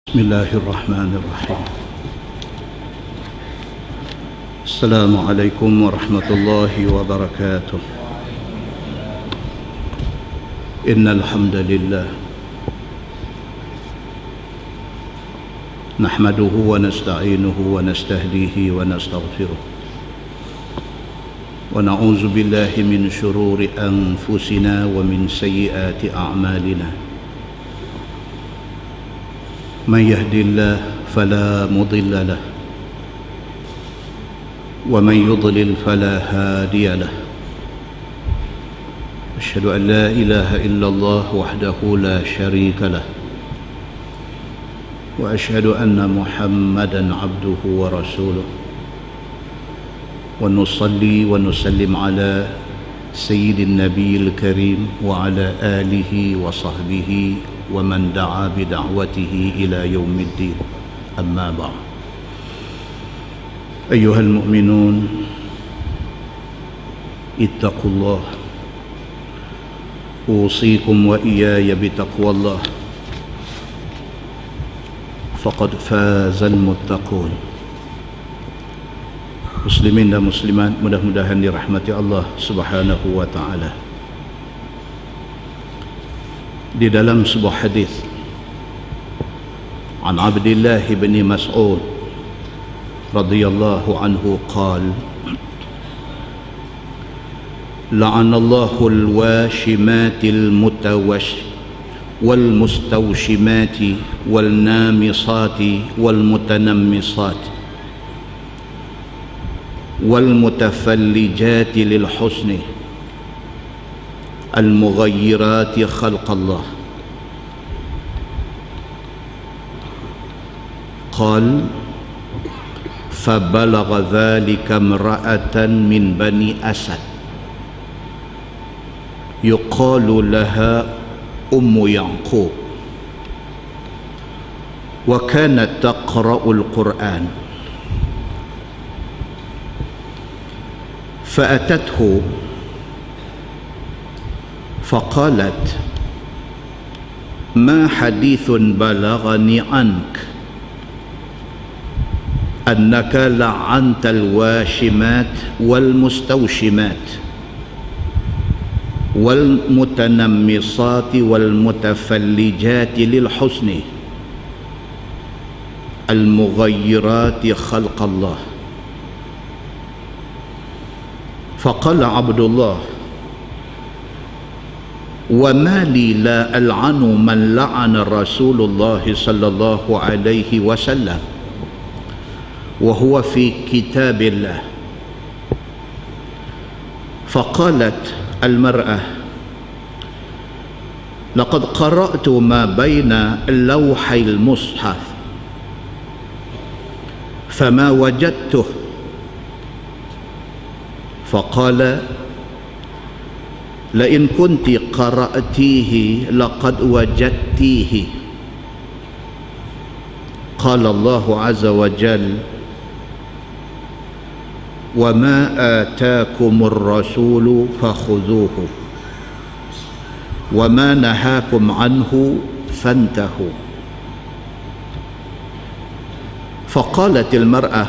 بسم الله الرحمن الرحيم. السلام عليكم ورحمة الله وبركاته. إن الحمد لله نحمده ونستعينه ونستهديه ونستغفره ونعوذ بالله من شرور أنفسنا ومن سيئات أعمالنا. من يهد الله فلا مضل له ومن يضلل فلا هادي له. أشهد أن لا إله إلا الله وحده لا شريك له وأشهد أن محمدا عبده ورسوله. ونصلي ونسلم على سيد النبي الكريم وعلى آله وصحبه ومن دعا بدعوته إلى يوم الدين. أما بعد، أيها المؤمنون اتقوا الله، أوصيكم وإياي بتقوى الله، فقد فاز المتقون. Muslimin dan muslimat, mudah-mudahan dirahmati Allah Subhanahu wa taala. Di dalam sebuah hadis an Abdullah bin Mas'ud radhiyallahu anhu qala la'anallahu al-washimatil wal mustawshimati wal namisati wal mutanammisat wal mutafallijati lil husni al mughayyirati khalqallah. Qal fabalagha dhalika imra'atan min bani Asad yuqalu laha Ummu Ya'qub wa kanat taqra'ul Qur'an فأتته فقالت ما حديث بلغني عنك أنك لعنت الواشمات والمستوشمات والمتنمصات والمتفلجات للحسن المغيرات خلق الله. فقال عبد الله وما لي لا ألعن من لعن رسول الله صلى الله عليه وسلم وهو في كتاب الله. فقالت المرأة لقد قرأت ما بين لوحي المصحف فما وجدته. فقال لئن كنت قرأتيه لقد وجدتيه. قال الله عز وجل وما آتاكم الرسول فخذوه وما نهاكم عنه فانتهوا. فقالت المرأة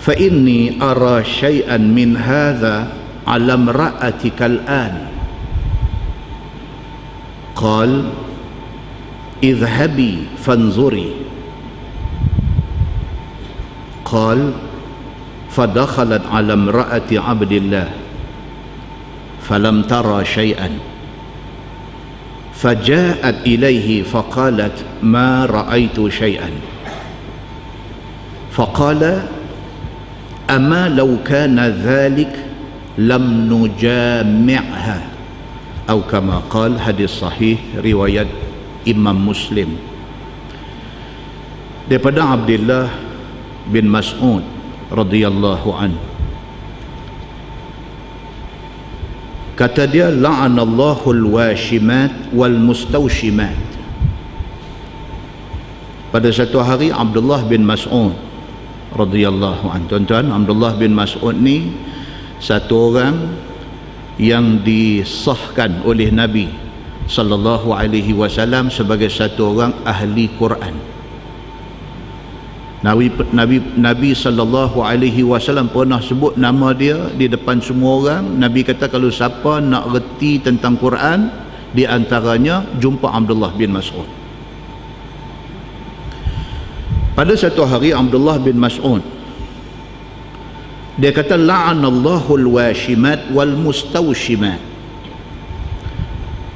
فإني أرى شيئا من هذا على امرأتك الآن. قال اذهبي فانظري. قال فدخلت على امرأة عبد الله فلم ترى شيئا فجاءت إليه فقالت ما رأيت شيئا. فقال أما لو كان ذلك لم نجامعها أو كما قال. Hadis sahih riwayat Imam Muslim daripada Abdullah bin Mas'ud radhiyallahu anhu. Kata dia, la'anallahu al-washimat wal mustawshimat. Pada satu hari Abdullah bin Mas'ud radhiyallahu anhu, tuan-tuan, Abdullah bin Mas'ud ni satu orang yang disahkan oleh Nabi sallallahu alaihi wasallam sebagai satu orang ahli Quran. Nabi sallallahu alaihi wasallam pernah sebut nama dia di depan semua orang. Nabi kata kalau siapa nak reti tentang Quran, di antaranya jumpa Abdullah bin Mas'ud. Pada satu hari Abdullah bin Mas'ud dia kata la'anallahu al-washimat wal mustawshimat.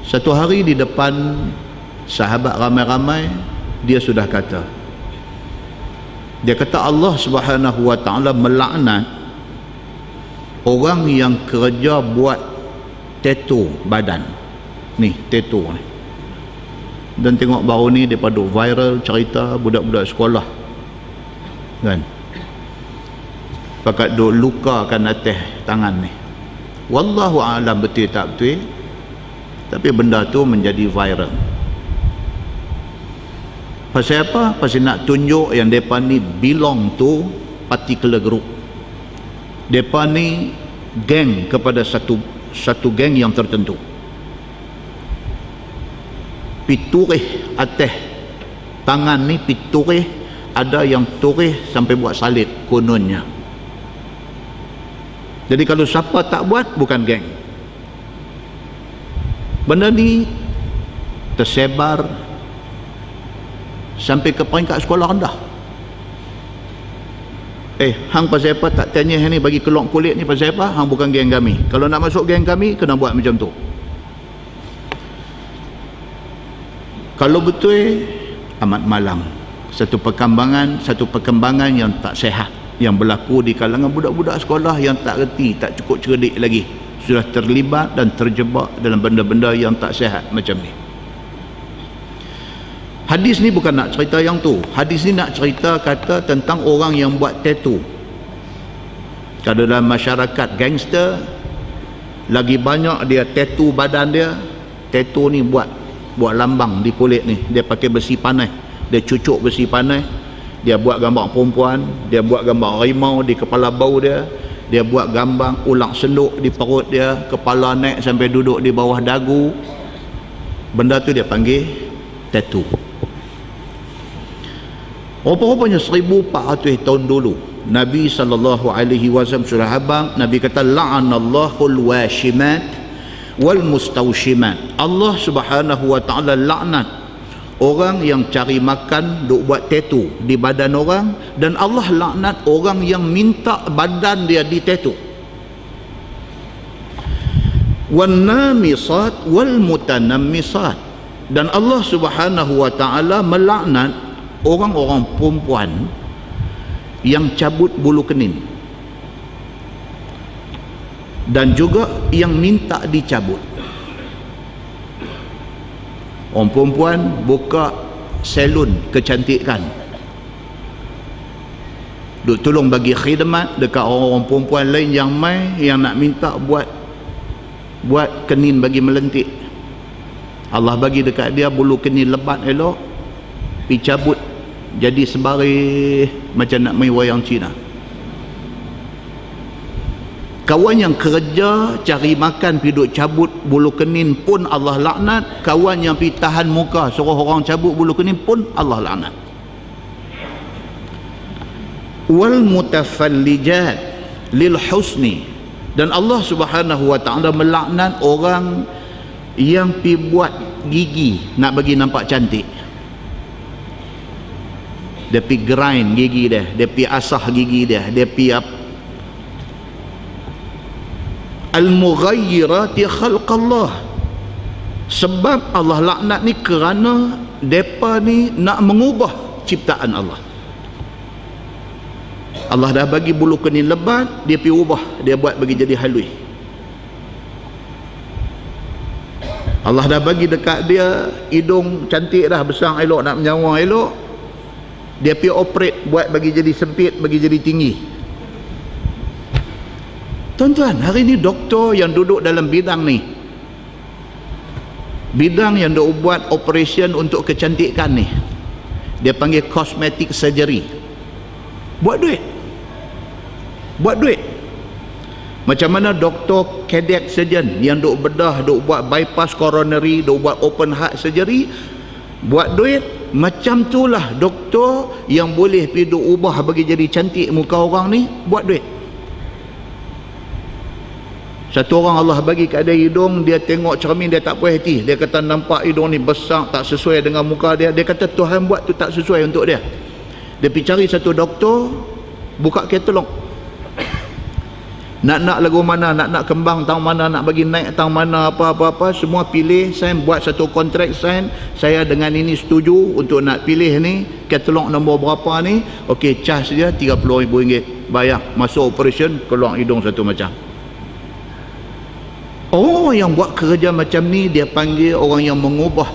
Satu hari di depan sahabat ramai-ramai dia sudah kata, dia kata Allah Subhanahu wa ta'ala melaknat orang yang kerja buat tattoo badan ni, tattoo ni. Dan tengok baru ni daripada viral cerita budak-budak sekolah kan, pakat duk lukakan atas tangan ni. Wallahu a'lam betul tak betul, tapi benda tu menjadi viral. Pasal apa? Pasal nak tunjuk yang mereka ni belong to particular group. Mereka ni geng kepada satu geng yang tertentu. Piturih atas tangan ni, piturih ada yang turih sampai buat salib kononnya. Jadi kalau siapa tak buat, bukan geng. Benda ni tersebar sampai ke peringkat sekolah rendah. Hang pasal apa tak tanya ni, bagi kelok kulit ni pasal apa? Hang bukan geng kami. Kalau nak masuk geng kami, kena buat macam tu. Kalau betul, amat malang. Satu perkembangan yang tak sihat yang berlaku di kalangan budak-budak sekolah yang tak reti, tak cukup cerdik lagi, sudah terlibat dan terjebak dalam benda-benda yang tak sihat macam ni. Hadis ni bukan nak cerita yang tu. Hadis ni nak cerita kata tentang orang yang buat tattoo. Kalau dalam masyarakat gangster, lagi banyak dia tattoo badan dia. Tattoo ni buat lambang di kulit ni. Dia pakai besi panas, dia cucuk besi panas, dia buat gambar perempuan, dia buat gambar harimau di kepala bau dia, dia buat gambar ulang seluk di perut dia, kepala naik sampai duduk di bawah dagu. Benda tu dia panggil tattoo. Rupa-rupanya 1400 tahun dulu Nabi SAW surah abang, Nabi kata la'anallahu al-washimat wal mustawshimat. Allah Subhanahu wa ta'ala laknat orang yang cari makan duk buat tattoo di badan orang, dan Allah laknat orang yang minta badan dia di tattoo. Wan namisat wal mutanammisat, dan Allah Subhanahu wa ta'ala melaknat orang-orang perempuan yang cabut bulu kening dan juga yang minta dicabut. Orang perempuan buka salon kecantikan, duk tolong bagi khidmat dekat orang-orang perempuan lain yang mai yang nak minta buat kening bagi melentik. Allah bagi dekat dia bulu kening lebat elok, pergi cabut jadi sebaris macam nak main wayang Cina. Kawan yang kerja cari makan pergi duk cabut bulu kening pun Allah laknat. Kawan yang pergi tahan muka suruh orang cabut bulu kening pun Allah laknat. Wal mutafallijat lil husni, dan Allah Subhanahu wa ta'ala melaknat orang yang pergi buat gigi nak bagi nampak cantik. Dia pergi grind gigi dia, dia pergi asah gigi dia, dia pergi al-mughayyirati khalqallah. Sebab Allah laknat ni kerana mereka ni nak mengubah ciptaan Allah. Allah dah bagi bulu kening lebat, dia pergi ubah, dia buat bagi jadi halus. Allah dah bagi dekat dia hidung cantik dah, besar elok, nak menyawa elok, dia pergi operate, buat bagi jadi sempit, bagi jadi tinggi. Tuan-tuan, hari ni doktor yang duduk dalam bidang ni, bidang yang duk buat operation untuk kecantikan ni, dia panggil cosmetic surgery. Buat duit. Macam mana doktor cardiac surgeon yang duk bedah, duk buat bypass coronary, duk buat open heart surgery, buat duit. Macam itulah doktor yang boleh pergi duk ubah bagi jadi cantik muka orang ni, buat duit. Satu orang Allah bagi kat dia hidung, dia tengok cermin dia tak puas hati. Dia kata nampak hidung ni besar, tak sesuai dengan muka dia. Dia kata Tuhan buat tu tak sesuai untuk dia. Dia pergi cari satu doktor, buka katalog. Nak lagu mana, nak kembang tang mana, nak bagi naik tang mana, apa-apa, semua pilih, sign, buat satu kontrak, sign, saya dengan ini setuju untuk nak pilih ni, katalog nombor berapa ni, okey, cas dia RM30,000, bayar, masuk operation, keluar hidung satu macam. Orang yang buat kerja macam ni, dia panggil orang yang mengubah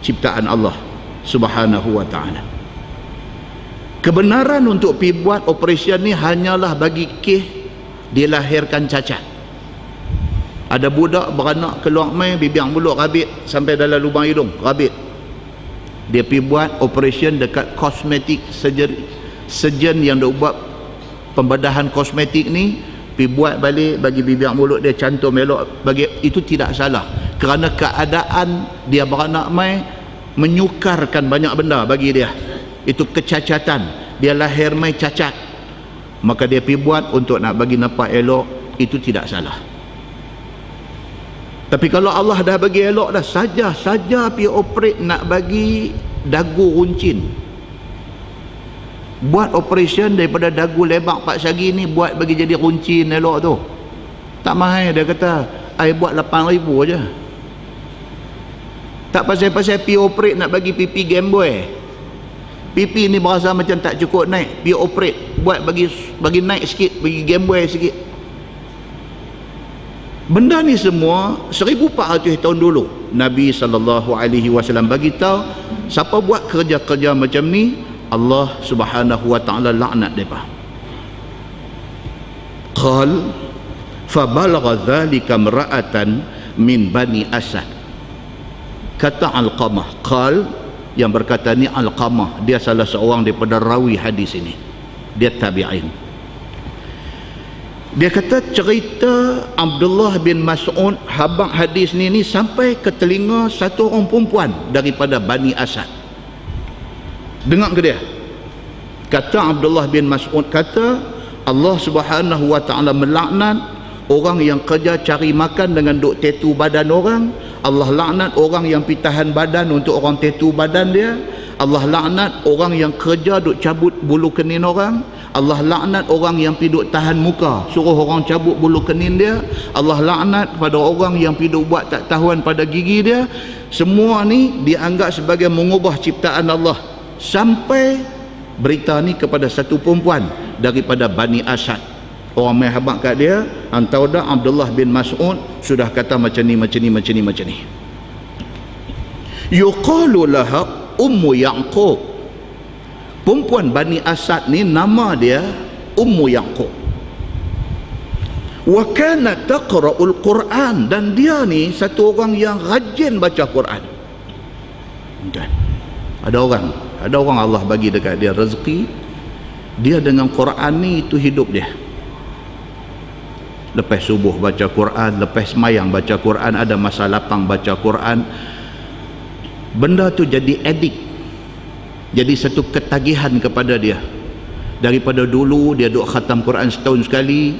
ciptaan Allah Subhanahu wa ta'ala. Kebenaran untuk pergi buat operation ni hanyalah bagi kes dilahirkan cacat. Ada budak beranak keluar mai, bibir mulut rabit sampai dalam lubang hidung, rabit. Dia pergi buat operation dekat cosmetic surgery. Surgeon yang duk buat pembedahan kosmetik ni pergi buat balik, bagi bibir mulut dia cantum elok, bagi itu tidak salah. Kerana keadaan dia beranak mai menyukarkan banyak benda bagi dia. Itu kecacatan. Dia lahir mai cacat. Maka dia pergi buat untuk nak bagi nampak elok, itu tidak salah. Tapi kalau Allah dah bagi elok dah, saja pergi operate nak bagi dagu runcin, buat operation daripada dagu lebar 4 segi ni, buat bagi jadi runcin elok tu, tak mahal. Dia kata I buat 8,000 je. Tak pasal-pasal pergi operate nak bagi pipi Gameboy, pipi ni berasa macam tak cukup naik, pergi operate buat bagi naik sikit, bagi Gameboy sikit. Benda ni semua 1400 tahun dulu Nabi SAW bagi tahu, siapa buat kerja-kerja macam ni, Allah Subhanahu wa ta'ala laknat depa. Qal fa balagha dhalika imra'atan min bani Asad. Kata Alqamah, qal yang berkata ni Alqamah, dia salah seorang daripada rawi hadis ini, dia tabi'in. Dia kata cerita Abdullah bin Mas'ud habaq hadis ni sampai ke telinga satu orang perempuan daripada Bani Asad. Dengar ke dia? Kata Abdullah bin Mas'ud, kata Allah Subhanahu wa ta'ala melaknat orang yang kerja cari makan dengan duk tattoo badan orang. Allah laknat orang yang pitahan badan untuk orang tattoo badan dia. Allah laknat orang yang kerja duk cabut bulu kenin orang. Allah laknat orang yang pergi duk tahan muka, suruh orang cabut bulu kenin dia. Allah laknat pada orang yang pergi duk buat tak tahuan pada gigi dia. Semua ni dianggap sebagai mengubah ciptaan Allah. Sampai berita ni kepada satu perempuan daripada Bani Asad. Orang main habaq kat dia, antau dah Abdullah bin Mas'ud sudah kata macam ni. Yuqalu laha Ummu Ya'qub. Perempuan Bani Asad ni nama dia Ummu Ya'qub. Wa kanat taqra'ul Quran, dan dia ni satu orang yang rajin baca Quran. Dan ada orang Allah bagi dekat dia rezeki, dia dengan Quran ni itu hidup dia. Lepas subuh baca Quran, lepas semayang baca Quran, ada masa lapang baca Quran. Benda tu jadi edik, jadi satu ketagihan kepada dia. Daripada dulu dia duk khatam Quran setahun sekali,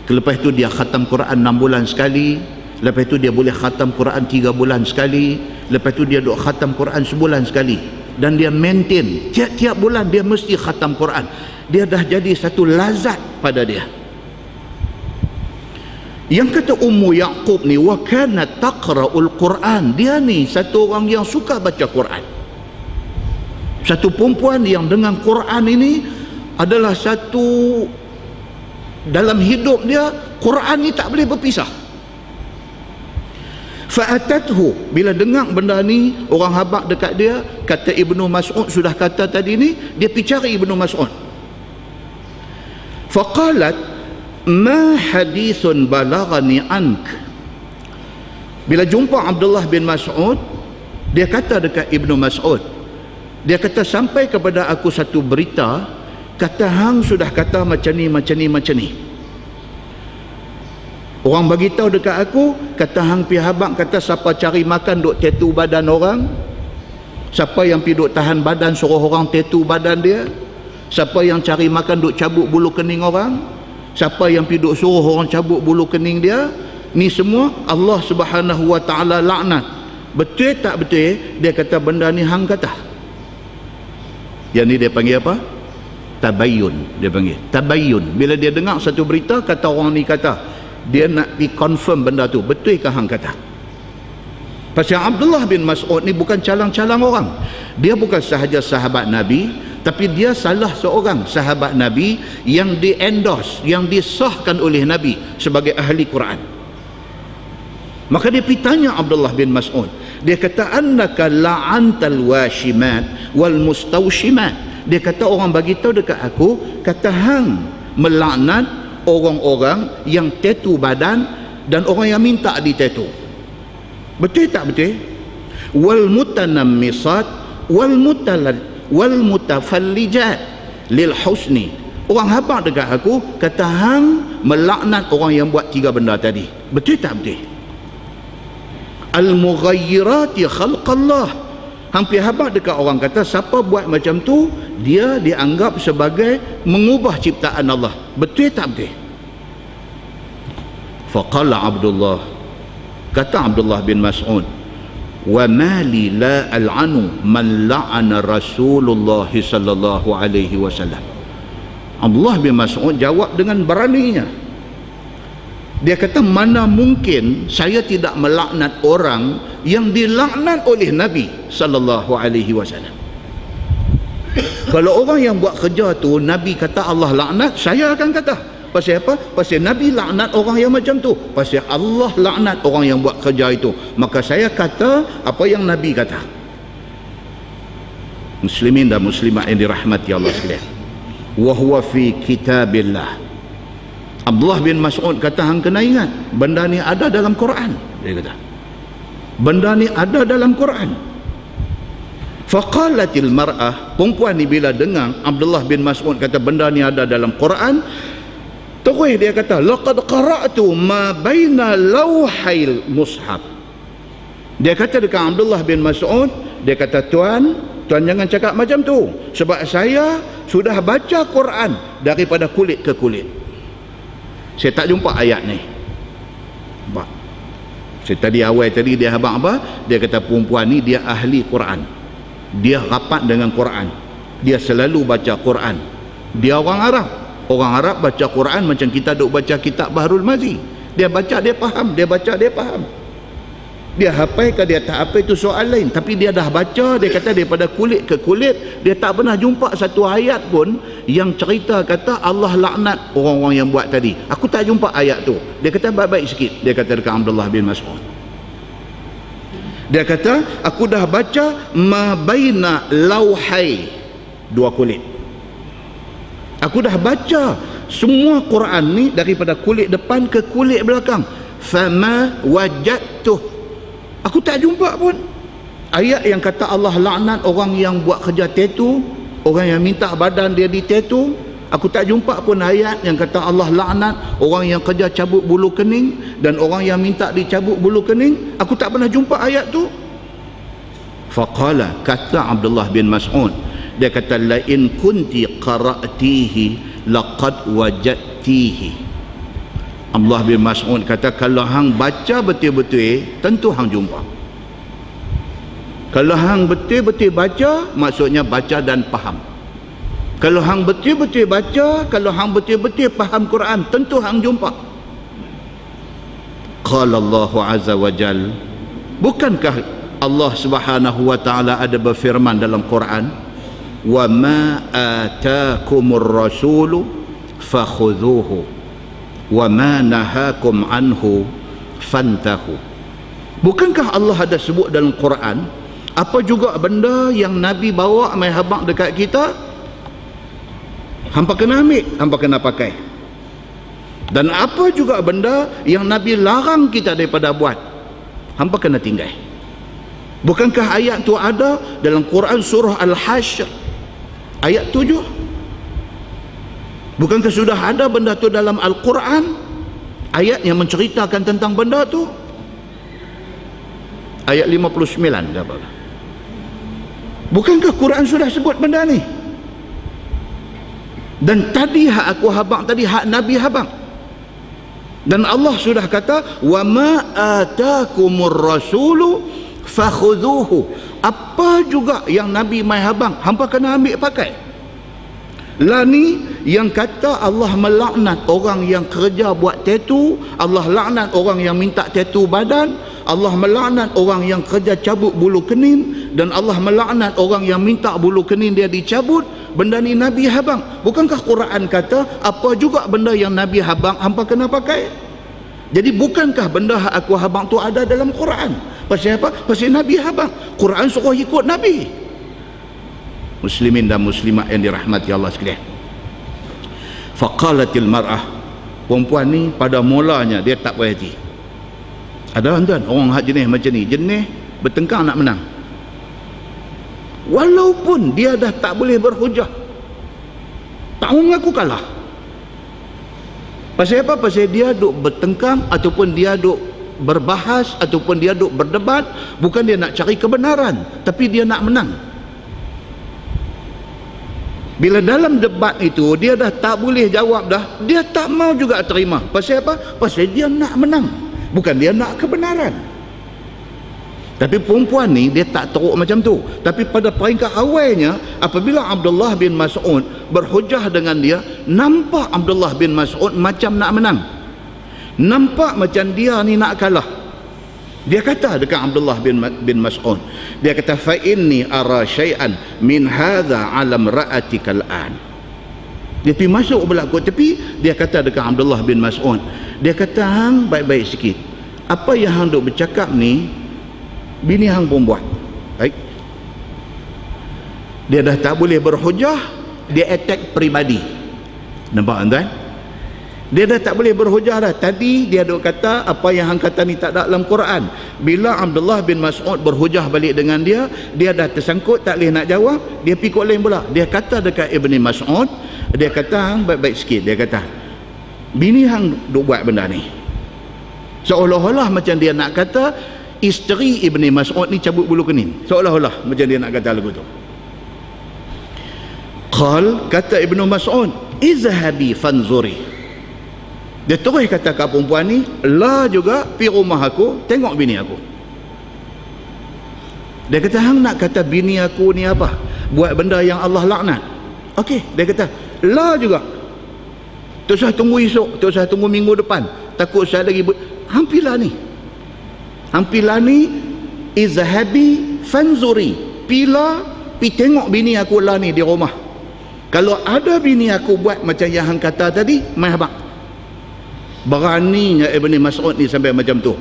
lepas tu dia khatam Quran 6 bulan sekali, lepas tu dia boleh khatam Quran 3 bulan sekali, lepas tu dia duk khatam Quran sebulan sekali. Dan dia maintain tiap-tiap bulan dia mesti khatam Quran. Dia dah jadi satu lazat pada dia. Yang kata Ummu Ya'qub ni, wa kanat taqra'ul Quran, dia ni satu orang yang suka baca Quran. Satu perempuan yang dengan Quran ini adalah satu, dalam hidup dia Quran ni tak boleh berpisah. Fa'atathu, bila dengar benda ni, orang habaq dekat dia, kata Ibnu Mas'ud sudah kata tadi ni, dia pergi cari Ibnu Mas'ud. Faqalat ma hadithun balagani ank. Bila jumpa Abdullah bin Mas'ud, dia kata dekat Ibnu Mas'ud, dia kata sampai kepada aku satu berita, kata hang sudah kata macam ni. Orang bagi tahu dekat aku, kata hang pi habaq, kata siapa cari makan duk tattoo badan orang, siapa yang pi duk tahan badan suruh orang tattoo badan dia, siapa yang cari makan duk cabut bulu kening orang, siapa yang pi duk suruh orang cabut bulu kening dia, ni semua Allah Subhanahu wa taala laknat. Betul tak betul? Dia kata benda ni hang kata. Yang ni dia panggil apa? Tabayyun. Dia panggil tabayyun. Bila dia dengar satu berita kata orang ni kata, dia nak pi confirm benda tu, betul ke hang kata? Pasal Abdullah bin Mas'ud ni bukan calang-calang orang. Dia bukan sahaja sahabat Nabi, tapi dia salah seorang sahabat Nabi yang di-endorse, yang disahkan oleh Nabi sebagai ahli Quran. Maka dia pergi tanya Abdullah bin Mas'ud. Dia kata, annaka la'antal washimat wal mustawshimat. Dia kata orang bagi tahu dekat aku, kata hang melaknat orang-orang yang tattoo badan dan orang yang minta di tattoo. Betul tak betul? Wal mutanammisat wal mutafallijat lil husni. Orang habaq dekat aku kata hang melaknat orang yang buat tiga benda tadi. Betul tak betul? Al mughayyirati khalqallah. Hampir habaq dekat orang kata siapa buat macam tu dia dianggap sebagai mengubah ciptaan Allah. Betul tak betul? Faqala Abdullah, kata Abdullah bin Mas'ud, wa mali la al'anu man la'ana Rasulullah sallallahu alaihi wasallam. Abdullah bin Mas'ud jawab dengan beraninya. Dia kata, mana mungkin saya tidak melaknat orang yang dilaknat oleh Nabi sallallahu alaihi wasallam. Kalau orang yang buat kerja tu Nabi kata Allah laknat, saya akan kata. Pasal apa? Pasal Nabi laknat orang yang macam tu. Pasal Allah laknat orang yang buat kerja itu. Maka saya kata apa yang Nabi kata. Muslimin dan muslimat yang dirahmati Allah sekalian. Wa huwa fi kitabillah. Abdullah bin Mas'ud kata hang kena ingat benda ni ada dalam Quran. Dia kata benda ni ada dalam Quran. Faqalatil mar'ah, perempuan ni bila dengar Abdullah bin Mas'ud kata benda ni ada dalam Quran, terus dia kata laqad qara'tu ma baina lawhail mushaf. Dia kata dekat Abdullah bin Mas'ud, dia kata tuan jangan cakap macam tu, sebab saya sudah baca Quran daripada kulit ke kulit. Saya tak jumpa ayat ni. Nampak? Saya tadi awal tadi dia habaq apa? Dia kata perempuan ni dia ahli Quran. Dia rapat dengan Quran. Dia selalu baca Quran. Dia orang Arab. Orang Arab baca Quran macam kita duk baca kitab Bahrul Mazi. Dia baca dia faham, dia baca dia faham. Dia hafal ke dia tak hafal itu soal lain, tapi dia dah baca. Dia kata daripada kulit ke kulit, dia tak pernah jumpa satu ayat pun yang cerita kata Allah laknat orang-orang yang buat tadi. Aku tak jumpa ayat tu. Dia kata baik-baik sikit. Dia kata dekat Abdullah bin Mas'ud, dia kata aku dah baca ma baina lauhai, dua kulit. Aku dah baca semua Quran ni daripada kulit depan ke kulit belakang. Fama wajadtuh, aku tak jumpa pun ayat yang kata Allah laknat orang yang buat kerja tattoo, orang yang minta badan dia di tattoo. Aku tak jumpa pun ayat yang kata Allah laknat orang yang kerja cabut bulu kening dan orang yang minta dicabut bulu kening. Aku tak pernah jumpa ayat tu. Faqala, kata Abdullah bin Mas'ud, dia kata la in kunti qara'tihi laqad wajadtihi. Abdullah bin Mas'ud kata kalau hang baca betul-betul tentu hang jumpa. Kalau hang betul-betul baca, maksudnya baca dan faham. Kalau hang betul-betul baca, kalau hang betul-betul faham Quran, tentu hang jumpa. Qala Allah azza wa jal, bukankah Allah Subhanahu wa taala ada berfirman dalam Quran, wa ma ataakumur rasulu fakhudhuhu wa ma nahakum anhu fantahu. Bukankah Allah ada sebut dalam Quran apa juga benda yang Nabi bawa mai habaq dekat kita, hampa kena ambil, hampa kena pakai. Dan apa juga benda yang Nabi larang kita daripada buat, hampa kena tinggal. Bukankah ayat tu ada dalam Quran surah Al-Hashr ayat 7? Bukankah sudah ada benda tu dalam Al-Quran? ayat yang menceritakan tentang benda tu. Ayat 59 ke apa? Bukankah Quran sudah sebut benda ni? Dan tadi hak aku habang, tadi hak Nabi habang. Dan Allah sudah kata, wa ma atakumur rasulu fakhudhuhu. Apa juga yang Nabi mai habang, hampa kena ambil pakai. Lah ni yang kata Allah melaknat orang yang kerja buat tattoo, Allah laknat orang yang minta tattoo badan, Allah melaknat orang yang kerja cabut bulu kening, dan Allah melaknat orang yang minta bulu kening dia dicabut. Benda ni Nabi habang. Bukankah Quran kata apa juga benda yang Nabi habang hampa kena pakai? Jadi bukankah benda yang aku habang tu ada dalam Quran? Pasal apa? Pasal Nabi habang. Quran suruh ikut Nabi. Muslimin dan muslimat yang dirahmati Allah sekalian. Faqalatil mar'ah, perempuan ni pada mulanya dia tak berhati. Ada tuan orang hak jenis macam ni, jenis bertengkar nak menang. Walaupun dia dah tak boleh berhujah, tak mengaku kalah. Pasal apa? Pasal dia duk bertengkar, ataupun dia duk berbahas, ataupun dia duk berdebat. Bukan dia nak cari kebenaran, tapi dia nak menang. Bila dalam debat itu dia dah tak boleh jawab dah, dia tak mau juga terima. Pasal apa? Pasal dia nak menang, bukan dia nak kebenaran. Tapi perempuan ni dia tak teruk macam tu. Tapi pada peringkat awalnya, apabila Abdullah bin Mas'ud berhujah dengan dia, nampak Abdullah bin Mas'ud macam nak menang, nampak macam dia ni nak kalah. Dia kata dekat Abdullah bin Mas'ud, dia kata, fa inni ara syai'an min hadha alam ra'atikal an. Dia pergi masuk belakang tepi, dia kata dekat Abdullah bin Mas'ud, dia kata, hang baik-baik sikit, apa yang hang duk bercakap ni bini hang pun buat. Baik, dia dah tak boleh berhujah, dia attack peribadi. Nampak tuan? Dia dah tak boleh berhujah dah. Tadi dia duk kata apa yang hang kata ni tak ada dalam Quran. Bila Abdullah bin Mas'ud berhujah balik dengan dia, dia dah tersangkut, tak boleh nak jawab. Dia pikul lain pula. Dia kata dekat Ibni Mas'ud, dia kata, hang baik-baik sikit. Dia kata, bini hang duk buat benda ni. Seolah-olah macam dia nak kata isteri Ibni Mas'ud ni cabut bulu kening. Seolah-olah macam dia nak kata lagu tu. Qal, kata Ibnu Mas'ud, izhabi fanzuri. Dia terus kata kat perempuan ni, lah juga pi rumah aku, tengok bini aku. Dia kata, hang nak kata bini aku ni apa? Buat benda yang Allah laknat. Okey, dia kata, lah juga. Tak usah tunggu esok, tak usah tunggu minggu depan. Takut saya lagi hampilah ni. Hampilah ni, izhabi fanzuri. Pila, pi tengok bini aku lah ni di rumah. Kalau ada bini aku buat macam yang hang kata tadi, mai habaq. Beraninya Ibni Mas'ud ni sampai macam tu.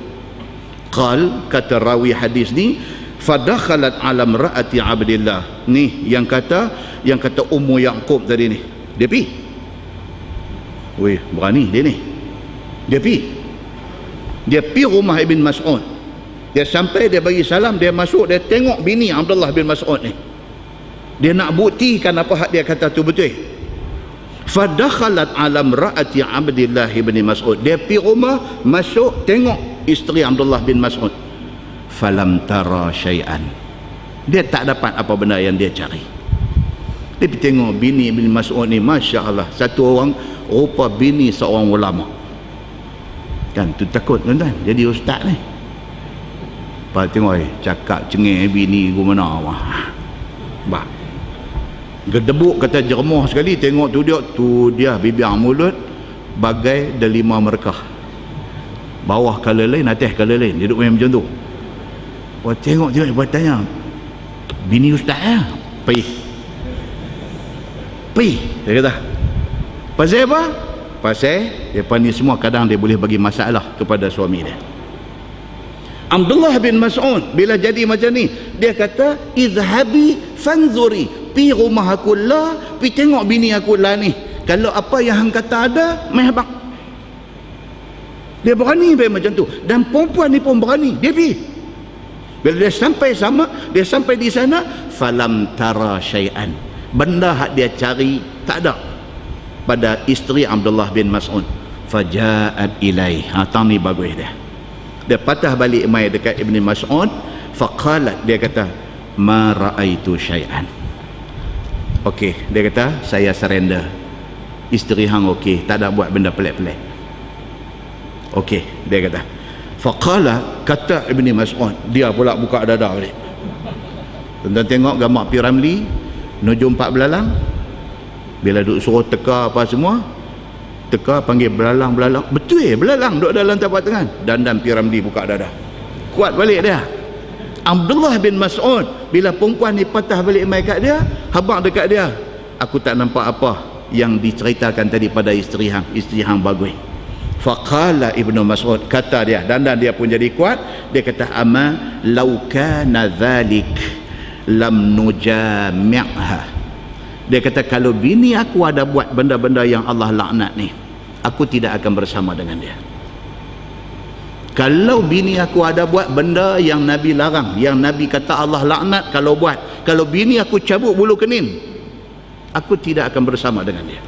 Qal, kata rawi hadis ni, fadakhalat alam ra'ati Abdillah. Ni yang kata Ummu Yaqub tadi ni. Dia pi. Weh, berani dia ni. Dia pi rumah Ibn Mas'ud. Dia sampai, dia bagi salam, dia masuk, dia tengok bini Abdullah bin Mas'ud ni. Dia nak buktikan apa hak dia kata tu betul. Fadakhalat alam ra'ati Abdillah bin Mas'ud. Dia pergi rumah, masuk, tengok isteri Abdullah bin Mas'ud. Falam tara syai'an. Dia tak dapat apa benda yang dia cari. Dia pergi tengok bini bin Mas'ud ni, Masya Allah, satu orang rupa bini seorang ulama. Kan tu takut tuan-tuan jadi ustaz ni. Lepas tengok, cakap cengih bini gua mana wah. Bah, gedebuk kata jeremuh sekali, tengok tu dia bibir mulut bagai delima merkah, bawah kala lain, atas kala lain. Dia duduk macam tu. Wah, tengok buat tanya, bini ustaz ya? Pergi dia kata. Pasal apa? Pasal depan ni semua kadang dia boleh bagi masalah kepada suami dia. Abdullah bin Mas'ud bila jadi macam ni, dia kata, izhabi fanzuri, pi rumah aku lah, pi tengok bini aku lah ni. Kalau apa yang hang kata ada, mai habaq. Dia berani macam tu. Dan perempuan ni pun berani, dia pi. Bila dia sampai di sana, falam tara syai'an. Benda hak dia cari tak ada pada isteri Abdullah bin Mas'ud. Faja'at ilai. Tang ni bagus dia. Dia patah balik mai dekat Ibn Mas'ud. Faqalat, dia kata, ma ra'aitu syai'an. Okey, dia kata, saya surrender. Isteri hang okey, tak ada buat benda pelik-pelik. Okey, dia kata. Faqala, kata Ibn Mas'ud, dia pula buka dada balik. Tuan-tuan tengok gambar P. Ramli, nujum 4 belalang. Bila duk suruh teka apa semua, teka panggil belalang-belalang. Betul belalang duk dalam tapak tangan. Dan P. Ramli buka dada. Kuat balik dia. Abdullah bin Mas'ud, bila perempuan ni patah balik mai kat dia, habaq dekat dia, aku tak nampak apa yang diceritakan tadi pada isteri hang bagus. Faqala Ibnu Mas'ud, kata dia, dan dia pun jadi kuat, dia kata, ama law kana dhalik lam nujami'ha. Dia kata, kalau bini aku ada buat benda-benda yang Allah laknat ni, aku tidak akan bersama dengan dia. Kalau bini aku ada buat benda yang Nabi larang, yang Nabi kata Allah laknat kalau buat, kalau bini aku cabut bulu kening, aku tidak akan bersama dengan dia.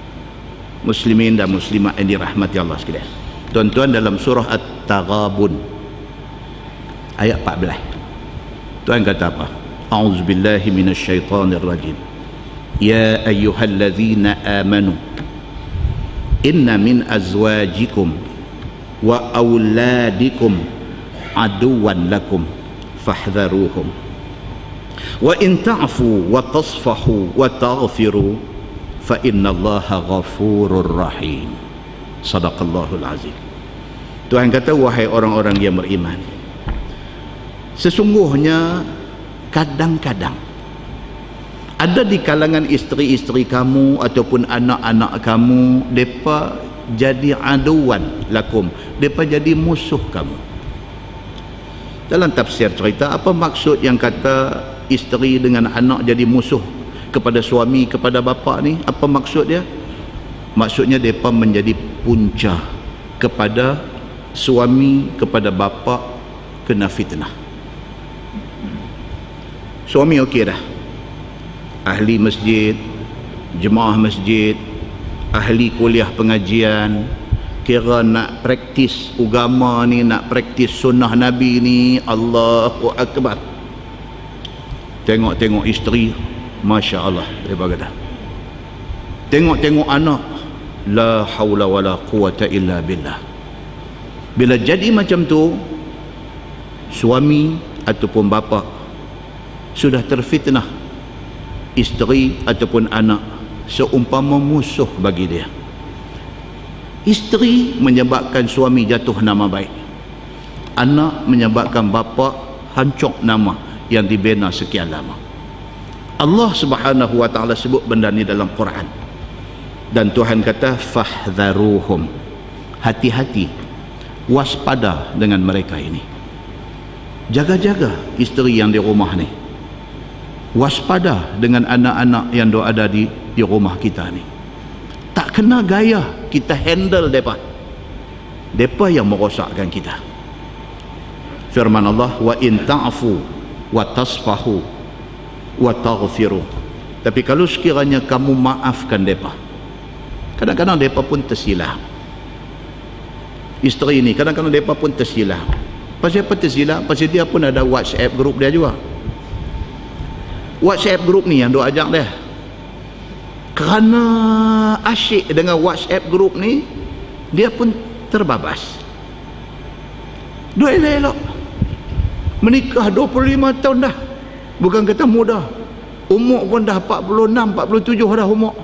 Muslimin dan muslimat yang dirahmati Allah sekalian. Tuan-tuan, dalam surah At-Taghabun ayat 14, Tuhan kata apa? A'udzubillahi minasyaitonirrajim. Ya ayyuhallazina amanu inna min azwajikum wa auladikum aduwan lakum fahdharuhum wa in ta'fu wa tasfahu wa taghfiru fa innallaha ghafurur rahim. Sadaqallahul azim. Tuhan kata, wahai orang-orang yang beriman, sesungguhnya kadang-kadang ada di kalangan isteri-isteri kamu ataupun anak-anak kamu, mereka jadi aduan lakum, mereka jadi musuh kamu. Dalam tafsir cerita, apa maksud yang kata isteri dengan anak jadi musuh kepada suami, kepada bapa ni? Apa maksud dia? Maksudnya mereka menjadi punca kepada suami, kepada bapa kena fitnah. Suami okey dah, ahli masjid, jemaah masjid, ahli kuliah pengajian, kira nak praktis agama ni, nak praktis sunnah Nabi ni, Allahu Akbar. Tengok-tengok isteri, Masya Allah, dia berkata. Tengok-tengok anak, la hawla wa la quwata illa billah. Bila jadi macam tu, suami ataupun bapa sudah terfitnah isteri ataupun anak, seumpama musuh bagi dia. Isteri menyebabkan suami jatuh nama baik, anak menyebabkan bapa hancur nama yang dibina sekian lama. Allah Subhanahu wa taala sebut benda ni dalam Quran, dan Tuhan kata fahdharuhum, hati-hati, waspada dengan mereka ini. Jaga-jaga isteri yang di rumah ni, waspada dengan anak-anak yang ada di rumah kita ni. Tak kena gaya kita handle mereka. Mereka yang merosakkan kita. Firman Allah, wa in ta'fu wa tasfahu wa taghfiru. Tapi kalau sekiranya kamu maafkan mereka, kadang-kadang mereka pun tersilap. Isteri ni kadang-kadang mereka pun tersilap. Pasal apa tersilap? Pasal dia pun ada WhatsApp group dia juga. WhatsApp group ni yang duk ajak dia, kerana asyik dengan WhatsApp group ni, dia pun terbabas. Duk elok-elok menikah 25 tahun dah, bukan kata muda, umur pun dah 46, 47 dah umur.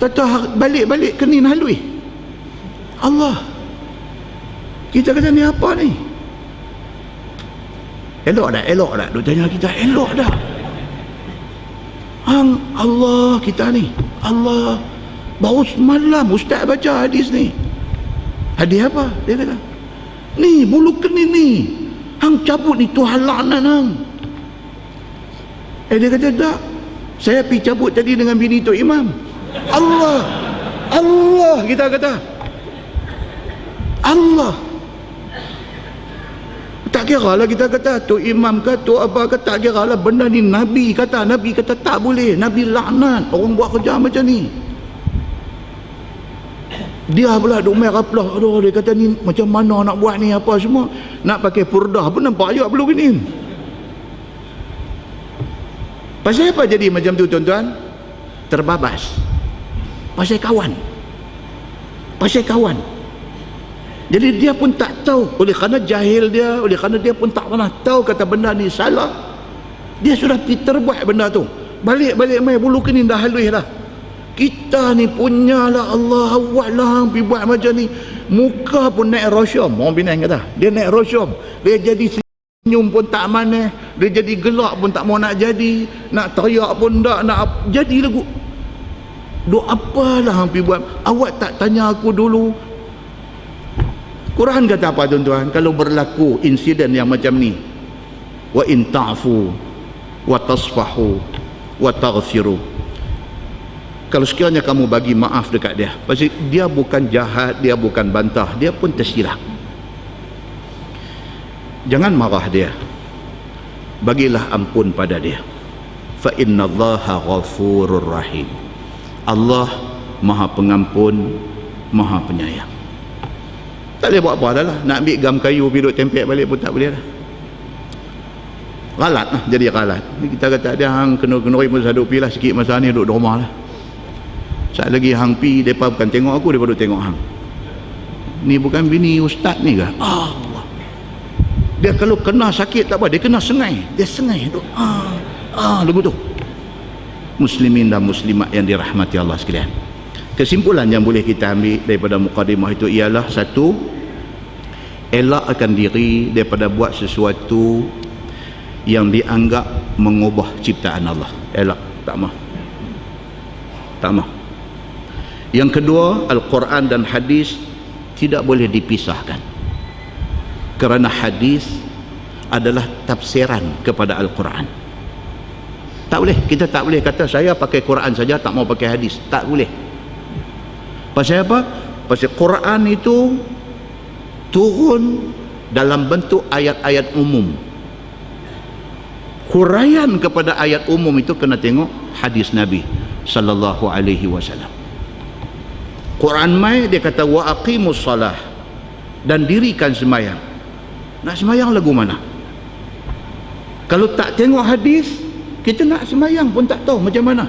Tak balik-balik kenin halui. Allah, kita kata ni apa ni? Elok dah duk tanya kita, elok dah. Allah kita ni, Allah, baru semalam ustaz baca hadis ni. Hadis apa? Dia kata, ni bulu kening ni hang cabut ni, Tuhan laknat hang. Dia kata, tak, saya pergi cabut tadi dengan bini Tok Imam. Allah kita kata, Allah. Tak kira lah kita kata Tok Imam ke Tok apa ke, tak kira lah, benda ni Nabi kata tak boleh, Nabi laknat orang buat kerja macam ni. Dia pula duk main raplah. Aduh, dia kata ni macam mana nak buat ni apa semua. Nak pakai purdah pun nampak juga belum gini. Pasal apa jadi macam tu tuan-tuan? Terbabas. Pasal kawan. Pasal kawan. Jadi dia pun tak tahu. Oleh kerana jahil dia, oleh kerana dia pun tak pernah tahu kata benda ni salah, dia sudah pergi terbuat benda tu. Balik-balik mai bulu kening dah halus dah. Kita ni punyalah Allah awak lah pergi buat macam ni. Muka pun naik rosyom. Orang Penang kata dia naik rosyom. Dia jadi senyum pun tak manis. Dia jadi gelak pun tak mau nak jadi. Nak teriak pun tak nak jadi lagu. Duk apalah pergi buat. Awak tak tanya aku dulu. Quran kata apa tuan-tuan? Kalau berlaku insiden yang macam ni, wa in ta'fu wa tasfahu wa taghfiru, kalau sekiranya kamu bagi maaf dekat dia, pasal dia bukan jahat, dia bukan bantah, dia pun tersilap, jangan marah dia, bagilah ampun pada dia. Fa innallaha ghafurur rahim. Allah Maha Pengampun, Maha Penyayang. Tak boleh buat apa dah lah. Nak ambil gam kayu pergi duk tempek balik pun tak boleh dah. Ralat lah, jadi ralat. Kita kata dia hang kena-kena pun saduk pergi lah sikit masa ni duduk di rumah lah. Saat lagi hang pi, mereka bukan tengok aku, mereka duduk tengok hang. Ni bukan bini ustaz ni ke? Allah. Dia kalau kena sakit tak apa, dia kena sengai. Dia sengai duk. Lagu tu. Muslimin dan muslimat yang dirahmati Allah sekalian. Kesimpulan yang boleh kita ambil daripada mukadimah itu ialah, satu, elak akan diri daripada buat sesuatu yang dianggap mengubah ciptaan Allah. Elak, tak mahu. Tak mahu. Yang kedua, Al-Quran dan hadis tidak boleh dipisahkan, kerana hadis adalah tafsiran kepada Al-Quran. Tak boleh, kita tak boleh kata saya pakai Quran saja, tak mau pakai hadis. Tak boleh. Pasal apa? Pasal Quran itu turun dalam bentuk ayat-ayat umum. Huraian kepada ayat umum itu kena tengok hadis Nabi sallallahu alaihi wasallam. Quran mai dia kata wa aqimus salah, dan dirikan sembahyang. Nak sembahyang lagu mana? Kalau tak tengok hadis, kita nak sembahyang pun tak tahu macam mana.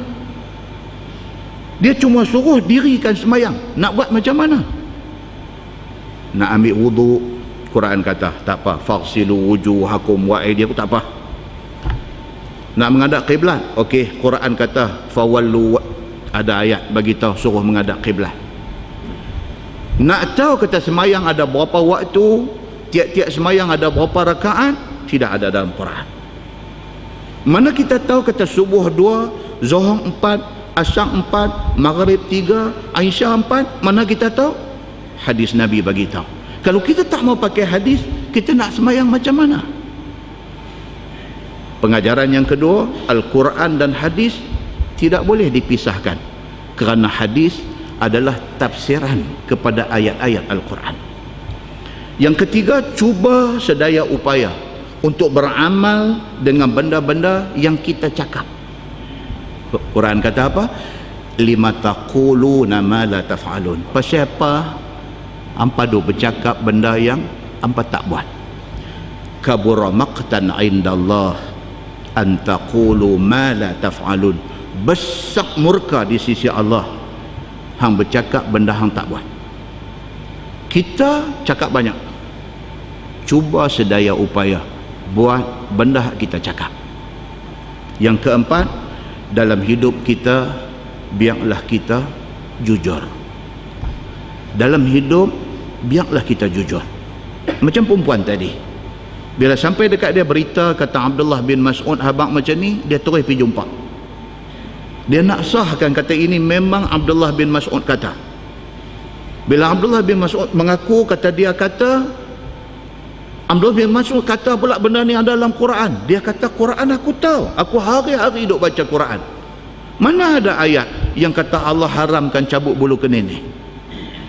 Dia cuma suruh dirikan sembahyang. Nak buat macam mana? Nak ambil wudu, Quran kata tak apa, faghsilu wujuhakum wa aydiyakum, tak apa. Nak menghadap kiblat, okey, Quran kata fawallu, ada ayat bagi tahu suruh menghadap kiblat. Nak tahu kata sembahyang ada berapa waktu, tiap-tiap sembahyang ada berapa rakaat, tidak ada dalam Quran. Mana kita tahu kata subuh 2, zuhur 4, Asar 4, Maghrib 3, Aisyah 4, mana kita tahu? Hadis Nabi bagi tahu. Kalau kita tak mau pakai hadis, kita nak sembahyang macam mana? Pengajaran yang kedua, Al-Quran dan hadis tidak boleh dipisahkan, kerana hadis adalah tafsiran kepada ayat-ayat Al-Quran. Yang ketiga, cuba sedaya upaya untuk beramal dengan benda-benda yang kita cakap. Quran kata apa? Lima taquluna ma la taf'alun. Pasal apa hampa duk bercakap benda yang hampa tak buat? Kabura maqtan 'indallah an taqulu ma la taf'alun. Besar murka di sisi Allah hang bercakap benda hang tak buat. Kita cakap banyak, cuba sedaya upaya buat benda kita cakap. Yang keempat, dalam hidup kita biarlah kita jujur. Dalam hidup biarlah kita jujur. Macam perempuan tadi, bila sampai dekat dia berita kata Abdullah bin Mas'ud habaq macam ni, dia terus pergi jumpa. Dia nak sahkan kata ini memang Abdullah bin Mas'ud kata. Bila Abdullah bin Mas'ud mengaku kata dia kata, Abdullah bin Mas'ud kata pula benda ni ada dalam Quran. Dia kata Quran aku tahu, aku hari-hari duk baca Quran. Mana ada ayat yang kata Allah haramkan cabut bulu kening ni?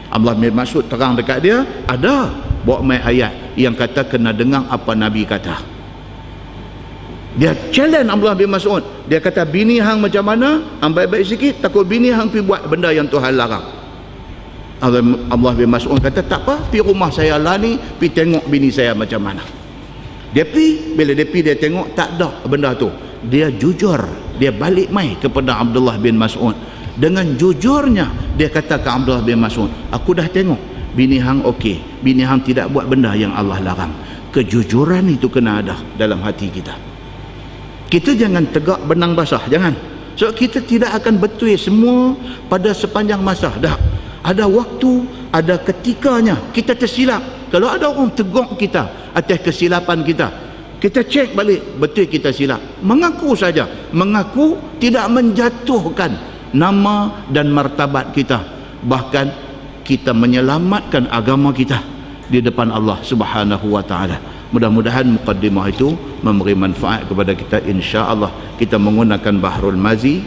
Abdullah bin Mas'ud terang dekat dia, ada. Bawa mai ayat yang kata kena dengar apa Nabi kata. Dia challenge Abdullah bin Mas'ud. Dia kata bini hang macam mana? Hang baik-baik sikit, takut bini hang pergi buat benda yang Tuhan larang. Abdullah bin Mas'ud kata, tak apa, pergi rumah saya lah ni, pergi tengok bini saya macam mana. Dia pergi, bila dia pergi dia tengok tak ada benda tu. Dia jujur, dia balik mai kepada Abdullah bin Mas'ud. Dengan jujurnya dia kata ke Abdullah bin Mas'ud, aku dah tengok bini hang okey, bini hang tidak buat benda yang Allah larang. Kejujuran itu kena ada dalam hati kita. Kita jangan tegak benang basah, jangan. So kita tidak akan betul semua pada sepanjang masa. Dah ada waktu, ada ketikanya kita tersilap. Kalau ada orang tegur kita atas kesilapan kita, kita cek balik, betul kita silap. Mengaku saja, mengaku tidak menjatuhkan nama dan martabat kita, bahkan kita menyelamatkan agama kita di depan Allah Subhanahu wa taala. Mudah-mudahan mukaddimah itu memberi manfaat kepada kita, insya-Allah. Kita menggunakan Bahrul Mazi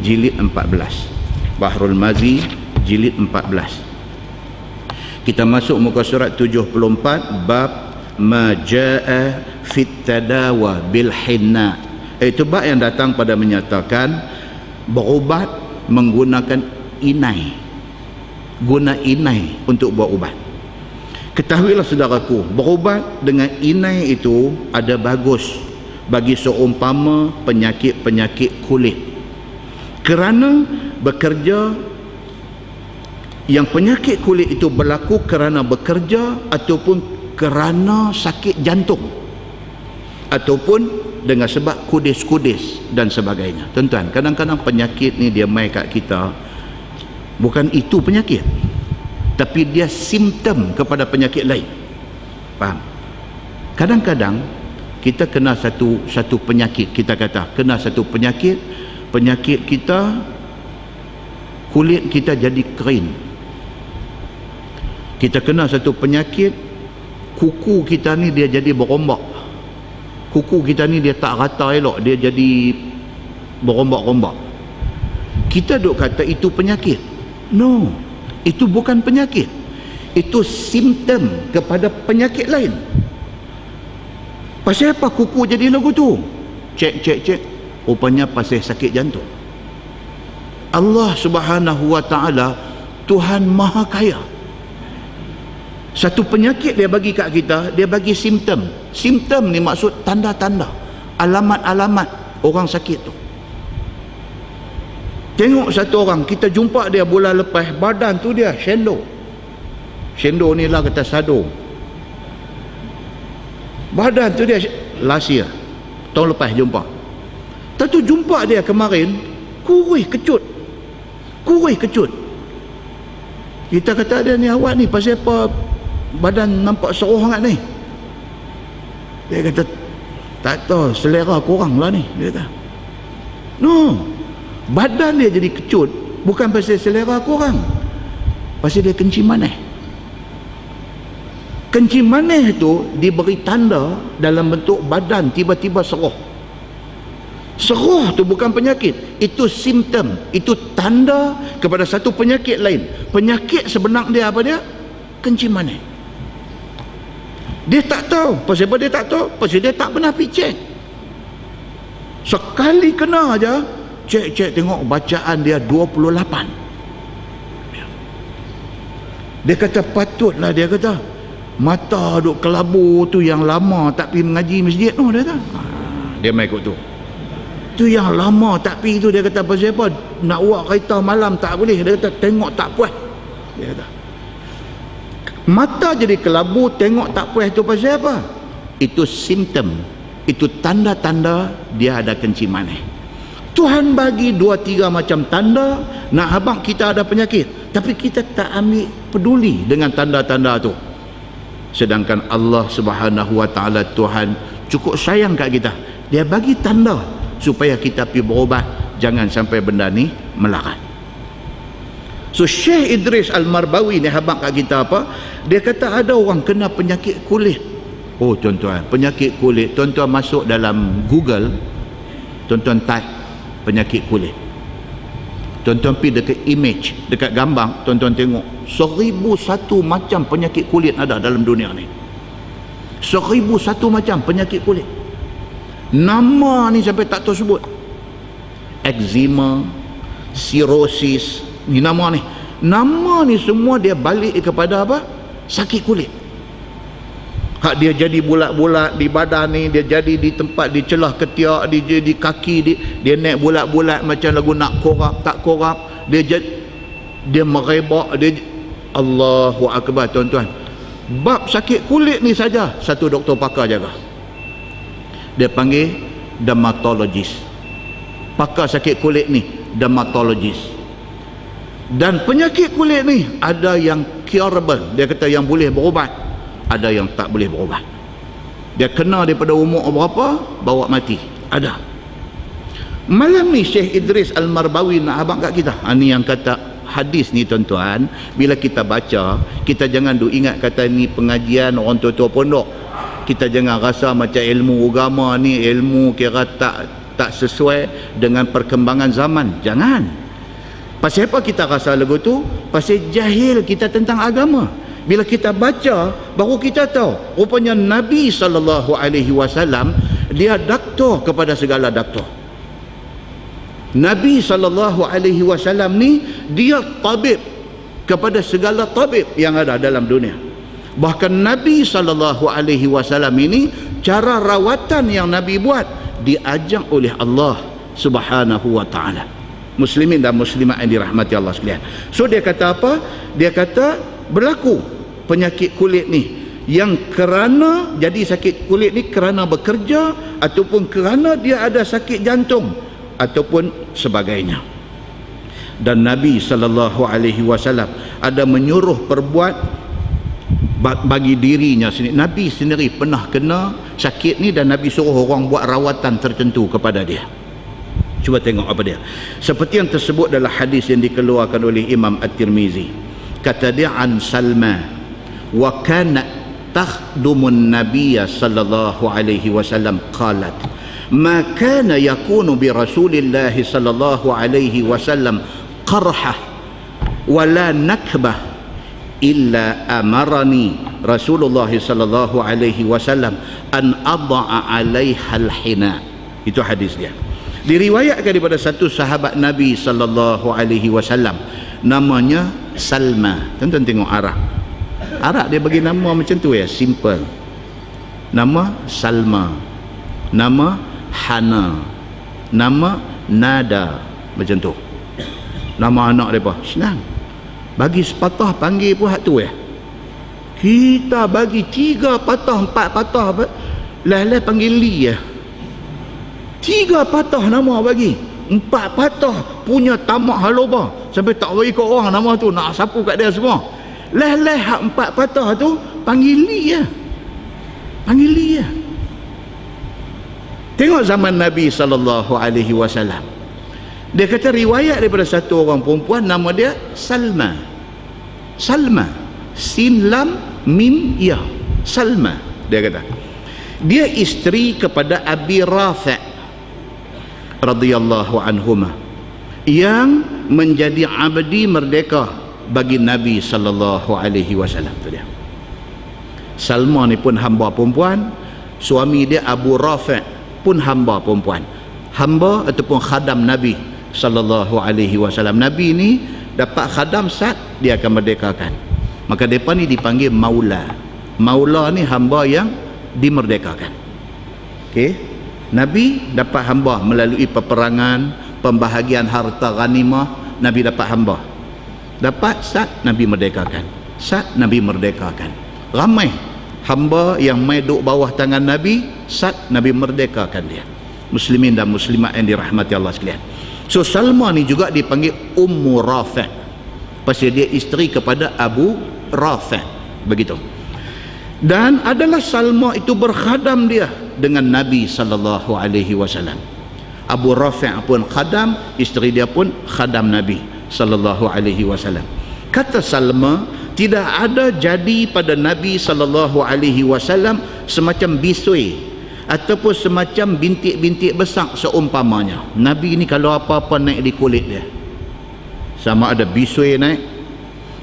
jilid 14. Bahrul Mazi jilid 14. Kita masuk muka surat 74, bab ma jaa fit tadawa bil hinna. Itu bab yang datang pada menyatakan berubat menggunakan inai. Guna inai untuk buat ubat. Ketahuilah saudaraku, berubat dengan inai itu ada bagus bagi seumpama penyakit-penyakit kulit. Kerana bekerja, yang penyakit kulit itu berlaku kerana bekerja ataupun kerana sakit jantung ataupun dengan sebab kudis-kudis dan sebagainya. Tuan-tuan, kadang-kadang penyakit ni dia mai kat kita, bukan itu penyakit, tapi dia simptom kepada penyakit lain. Faham? Kadang-kadang kita kena satu penyakit, kita kata kena satu penyakit kita, kulit kita jadi kering. Kita kena satu penyakit, kuku kita ni dia jadi berombak. Kuku kita ni dia tak rata elok, dia jadi berombak-ombak. Kita duk kata itu penyakit. No, itu bukan penyakit. Itu simptom kepada penyakit lain. Pasal apa kuku jadi lagu tu? Cek. Rupanya pasal sakit jantung. Allah Subhanahu wa taala Tuhan Maha Kaya. Satu penyakit dia bagi kat kita, dia bagi simptom. Simptom ni maksud tanda-tanda, alamat-alamat orang sakit tu. Tengok satu orang, kita jumpa dia bulan lepas, badan tu dia shendo. Shendo ni lah kata sado. Badan tu dia last year, tahun lepas jumpa. Tentu jumpa dia kemarin, kurus kecut. Kita kata dia ni, awak ni pasal apa badan nampak seroh sangat ni? Dia kata, tak tahu, selera korang lah ni. Dia kata, no, badan dia jadi kecut bukan pasal selera korang, pasal dia kencing manis. Kencing manis tu diberi tanda dalam bentuk badan tiba-tiba seroh. Seroh tu bukan penyakit, itu simptom, itu tanda kepada satu penyakit lain. Penyakit sebenar dia apa dia? Kencing manis. Dia tak tahu. Pasal apa dia tak tahu? Pasal dia tak pernah pergi cek. Sekali kena aja, cek tengok bacaan dia 28. Dia kata patutlah, dia kata mata duk kelabu tu yang lama tak pergi mengaji masjid tu, dia kata. Dia mai ikut tu. Tu yang lama tak pergi tu, dia kata pasal apa? Nak buat kereta malam tak boleh. Dia kata tengok tak puas. Dia kata mata jadi kelabu, tengok tak puas tu pasal apa? Itu simptom, itu tanda-tanda dia ada kencing manis. Tuhan bagi 2-3 macam tanda nak habaq kita ada penyakit, tapi kita tak ambil peduli dengan tanda-tanda tu. Sedangkan Allah Subhanahu wa taala, Tuhan cukup sayang kat kita, dia bagi tanda supaya kita pergi berubat, jangan sampai benda ni melarat. So Syekh Idris Al-Marbawi ni habaq kat kita apa? Dia kata ada orang kena penyakit kulit. Oh tuan-tuan, penyakit kulit, tuan-tuan masuk dalam Google, tuan-tuan type penyakit kulit. Tuan-tuan pergi dekat image, dekat gambar, tuan-tuan tengok 1001 macam penyakit kulit ada dalam dunia ni. 1001 macam penyakit kulit. Nama ni sampai tak tahu sebut. Eczema, cirrhosis, ni nama ni. Nama ni semua dia balik kepada apa? Sakit kulit. Hak dia jadi bulat-bulat di badan ni, dia jadi di tempat di celah ketiak, di kaki dia naik bulat-bulat macam lagu nak korap tak korap, dia merebak, dia Allahu akbar tuan-tuan. Bab sakit kulit ni saja satu doktor pakar jaga. Dia panggil dermatologist. Pakar sakit kulit ni dermatologist. Dan penyakit kulit ni ada yang curable, dia kata yang boleh berubat, ada yang tak boleh berubat. Dia kena daripada umur berapa bawa mati, ada. Malam ni Syekh Idris Al-Marbawi nak abang kat kita. Ni yang kata hadis ni tuan-tuan, bila kita baca, kita jangan duk ingat kata ni pengajian orang tua-tua pondok. Kita jangan rasa macam ilmu agama ni ilmu kira tak sesuai dengan perkembangan zaman. Jangan. Pasal apa kita rasa lagu tu? Pasal jahil kita tentang agama. Bila kita baca, baru kita tahu rupanya Nabi SAW dia doktor kepada segala doktor. Nabi SAW ni dia tabib kepada segala tabib yang ada dalam dunia. Bahkan Nabi SAW ini cara rawatan yang Nabi buat diajak oleh Allah Subhanahu wa ta'ala. Muslimin dan muslimat yang dirahmati Allah sekalian. So dia kata apa? Dia kata berlaku penyakit kulit ni yang kerana jadi sakit kulit ni kerana bekerja ataupun kerana dia ada sakit jantung ataupun sebagainya. Dan Nabi SAW ada menyuruh perbuat bagi dirinya sendiri. Nabi sendiri pernah kena sakit ni dan Nabi suruh orang buat rawatan tertentu kepada dia. Cuba tengok apa dia. Seperti yang tersebut dalam hadis yang dikeluarkan oleh Imam At-Tirmizi. Kata dia an Salma wa kanat takhdumun nabiyya sallallahu alaihi wasallam qalat ma kana yakunu bi Rasulillah sallallahu alaihi wasallam qarhah wala nakbah illa amarani Rasulullah sallallahu alaihi wasallam an adha'a 'alaiha al-hina. Itu hadis dia. Diriwayatkan daripada satu sahabat Nabi sallallahu alaihi wasallam namanya Salma. Tuan-tuan tengok Arab. Arab dia bagi nama macam tu ya, simple. Nama Salma, nama Hana, nama Nada, macam tu. Nama anak depa senang. Bagi sepatah panggil pun hak tu ya. Kita bagi 3 patah 4 patah lah panggil Li ya. 3 patah nama bagi, 4 patah punya tamak haloba sampai tak bagi ke orang nama tu, nak sapu kat dia semua. Leh hak 4 patah tu panggil Li ya. Panggil Li ya. Tengok zaman Nabi SAW. Dia kata riwayat daripada satu orang perempuan nama dia Salma. Salma, sin lam mim ya. Salma dia kata. Dia isteri kepada Abi Rafi' radhiyallahu anhuma yang menjadi abdi merdeka bagi Nabi sallallahu alaihi wasallam. Tu dia. Salma ni pun hamba perempuan, suami dia Abu Rafi' pun hamba perempuan. Hamba ataupun khadam Nabi sallallahu alaihi wasallam. Nabi ni dapat khadam saat dia akan merdekakan. Maka depa ni dipanggil maula. Maula ni hamba yang dimerdekakan. Okey. Nabi dapat hamba melalui peperangan, pembahagian harta ghanimah, Nabi dapat hamba. Dapat saat Nabi merdekakan. Saat Nabi merdekakan. Ramai hamba yang mai duduk bawah tangan Nabi saat Nabi merdekakan dia. Muslimin dan muslimat yang dirahmati Allah sekalian. So Salma ni juga dipanggil Ummu Rafi'. Pasal dia isteri kepada Abu Rafi'. Begitu. Dan adalah Salma itu berkhadam dia dengan Nabi sallallahu alaihi wasallam. Abu Rafi' pun khadam, isteri dia pun khadam Nabi sallallahu alaihi wasallam. Kata Salma, tidak ada jadi pada Nabi sallallahu alaihi wasallam semacam bisui ataupun semacam bintik-bintik besar seumpamanya. Nabi ni kalau apa-apa naik di kulit dia. Sama ada bisui naik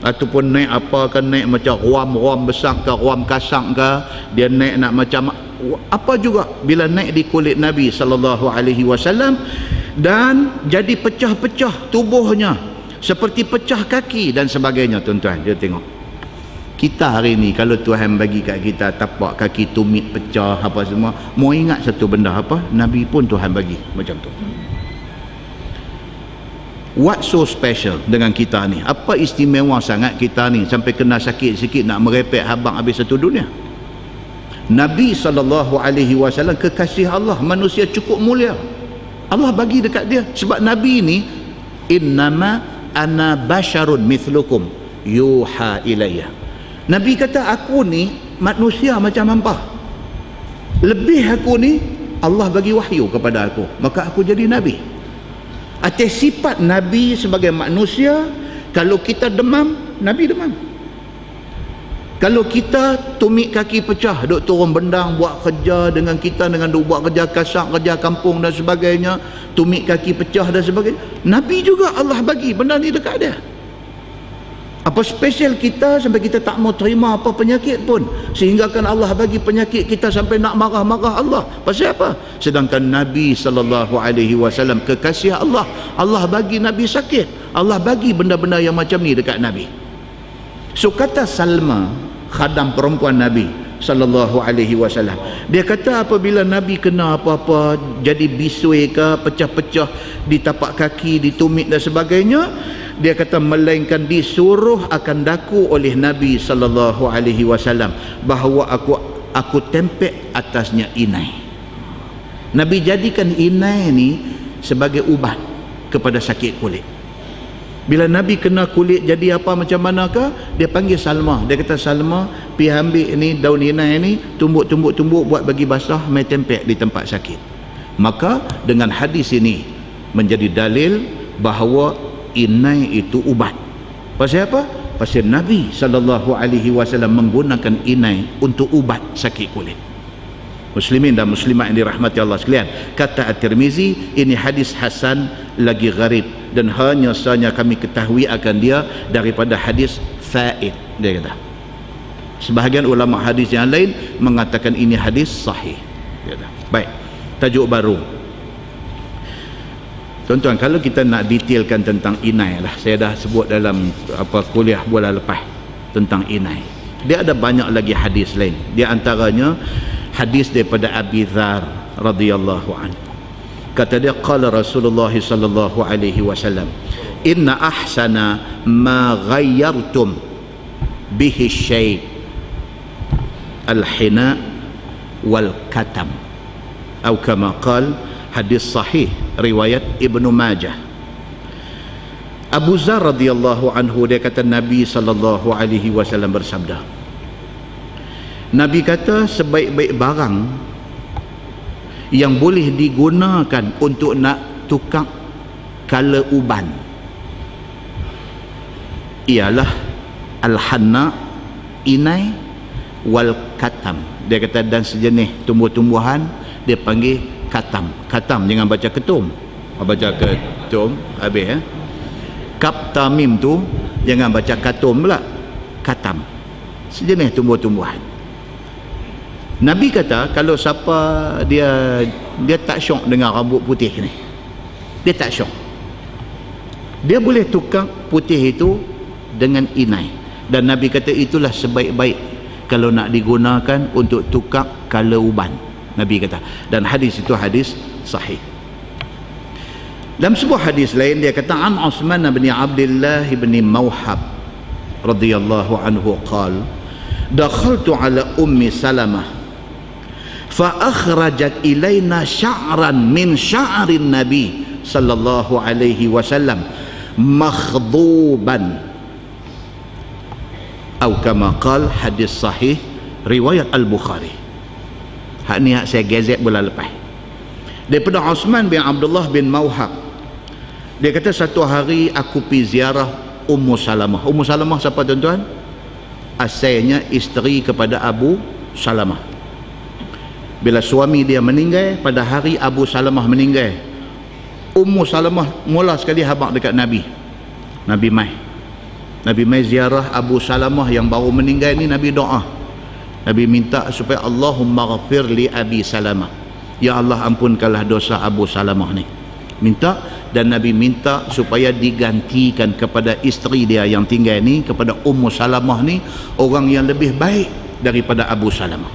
ataupun naik apa kan, naik macam ruam-ruam besar ke, ruam kasang ke, dia naik nak macam apa juga bila naik di kulit Nabi sallallahu alaihi wasallam dan jadi pecah-pecah tubuhnya seperti pecah kaki dan sebagainya. Tuan-tuan, dia tengok kita hari ni, kalau Tuhan bagi kat kita tapak kaki tumit pecah apa semua, mau ingat satu benda apa? Nabi pun Tuhan bagi macam tu. What so special dengan kita ni? Apa istimewa sangat kita ni sampai kena sakit sikit nak merepek habang habis satu dunia? Nabi SAW kekasih Allah, manusia cukup mulia. Allah bagi dekat dia. Sebab Nabi ni, innama ana basyarun mithlukum yuha ilayya. Nabi kata, aku ni manusia macam hampa. Lebih aku ni, Allah bagi wahyu kepada aku, maka aku jadi Nabi. Atas sifat Nabi sebagai manusia, kalau kita demam, Nabi demam. Kalau kita tumit kaki pecah, duk turun bendang buat kerja dengan kita, dengan duk buat kerja kasar, kerja kampung dan sebagainya, tumit kaki pecah dan sebagainya, Nabi juga Allah bagi benda ni dekat dia. Apa special kita sampai kita tak mau terima apa penyakit pun, sehingga kan Allah bagi penyakit kita sampai nak marah-marah Allah. Pasal apa? Sedangkan Nabi SAW kekasih Allah, Allah bagi Nabi sakit, Allah bagi benda-benda yang macam ni dekat Nabi. So kata Salma, khadam perempuan Nabi SAW, dia kata apabila Nabi kena apa-apa, jadi bisui ke, pecah-pecah di tapak kaki, di tumit dan sebagainya, dia kata melainkan disuruh akan daku oleh Nabi SAW bahawa aku tempek atasnya inai. Nabi jadikan inai ni sebagai ubat kepada sakit kulit. Bila Nabi kena kulit jadi apa macam manakah, dia panggil Salma. Dia kata, Salma, pergi ambil ni daun inai ni, tumbuk buat bagi basah, mai tempek di tempat sakit. Maka dengan hadis ini menjadi dalil bahawa inai itu ubat. Pasal apa? Pasal Nabi SAW menggunakan inai untuk ubat sakit kulit. Muslimin dan muslimat yang dirahmati Allah sekalian, kata At-Tirmizi, ini hadis hasan lagi gharib, dan hanya sahaja kami ketahui akan dia daripada hadis faid. Dia kata, sebahagian ulama hadis yang lain mengatakan ini hadis sahih. Dia kata. Baik, tajuk baru. Tuan-tuan, kalau kita nak detailkan tentang inai lah, saya dah sebut dalam kuliah bulan lepas tentang inai. Dia ada banyak lagi hadis lain. Di antaranya hadis daripada Abi Dzar radhiyallahu anhu. Kata dia, qala Rasulullah sallallahu alaihi wasallam, inna ahsana ma ghayyartum bihi syai' al-hina wal katam, atau kama qala, hadis sahih riwayat Ibnu Majah. Abu Dzar radhiyallahu anhu, dia kata Nabi sallallahu alaihi wasallam bersabda, Nabi kata sebaik-baik barang yang boleh digunakan untuk nak tukar kala uban ialah al-hanna, inai, wal katam. Dia kata dan sejenis tumbuh-tumbuhan, dia panggil katam. Katam jangan baca ketum, baca ketum habis kap tamim tu jangan baca katum pula, katam, sejenis tumbuh-tumbuhan. Nabi kata kalau siapa dia tak syok dengan rambut putih ni, dia tak syok, dia boleh tukar putih itu dengan inai, dan Nabi kata itulah sebaik-baik kalau nak digunakan untuk tukar kala uban, Nabi kata. Dan hadis itu hadis sahih. Dalam sebuah hadis lain dia kata, an Uthman bin Abdullah bin Mawhab radhiyallahu anhu qala, dakhaltu ala ummi Salamah fa akhrajat ilaina sya'ran min sya'rin nabi sallallahu alaihi wasallam makhduban, atau kama qala, hadis sahih riwayat Al-Bukhari. Hak ni hak saya gazet bulan lepas daripada Uthman bin Abdullah bin Mawhab. Dia kata satu hari aku pergi ziarah Ummu Salamah. Ummu Salamah siapa tuan-tuan? Asalnya isteri kepada Abu Salamah. Bila suami dia meninggal, pada hari Abu Salamah meninggal, Ummu Salamah mula sekali habaq dekat Nabi. Nabi mai ziarah Abu Salamah yang baru meninggal ni. Nabi doa, Nabi minta supaya Allahumma ghafir li Abi Salamah, ya Allah ampunkanlah dosa Abu Salamah ni. minta, dan Nabi minta supaya digantikan kepada isteri dia yang tinggal ni, kepada Ummu Salamah ni, orang yang lebih baik daripada Abu Salamah.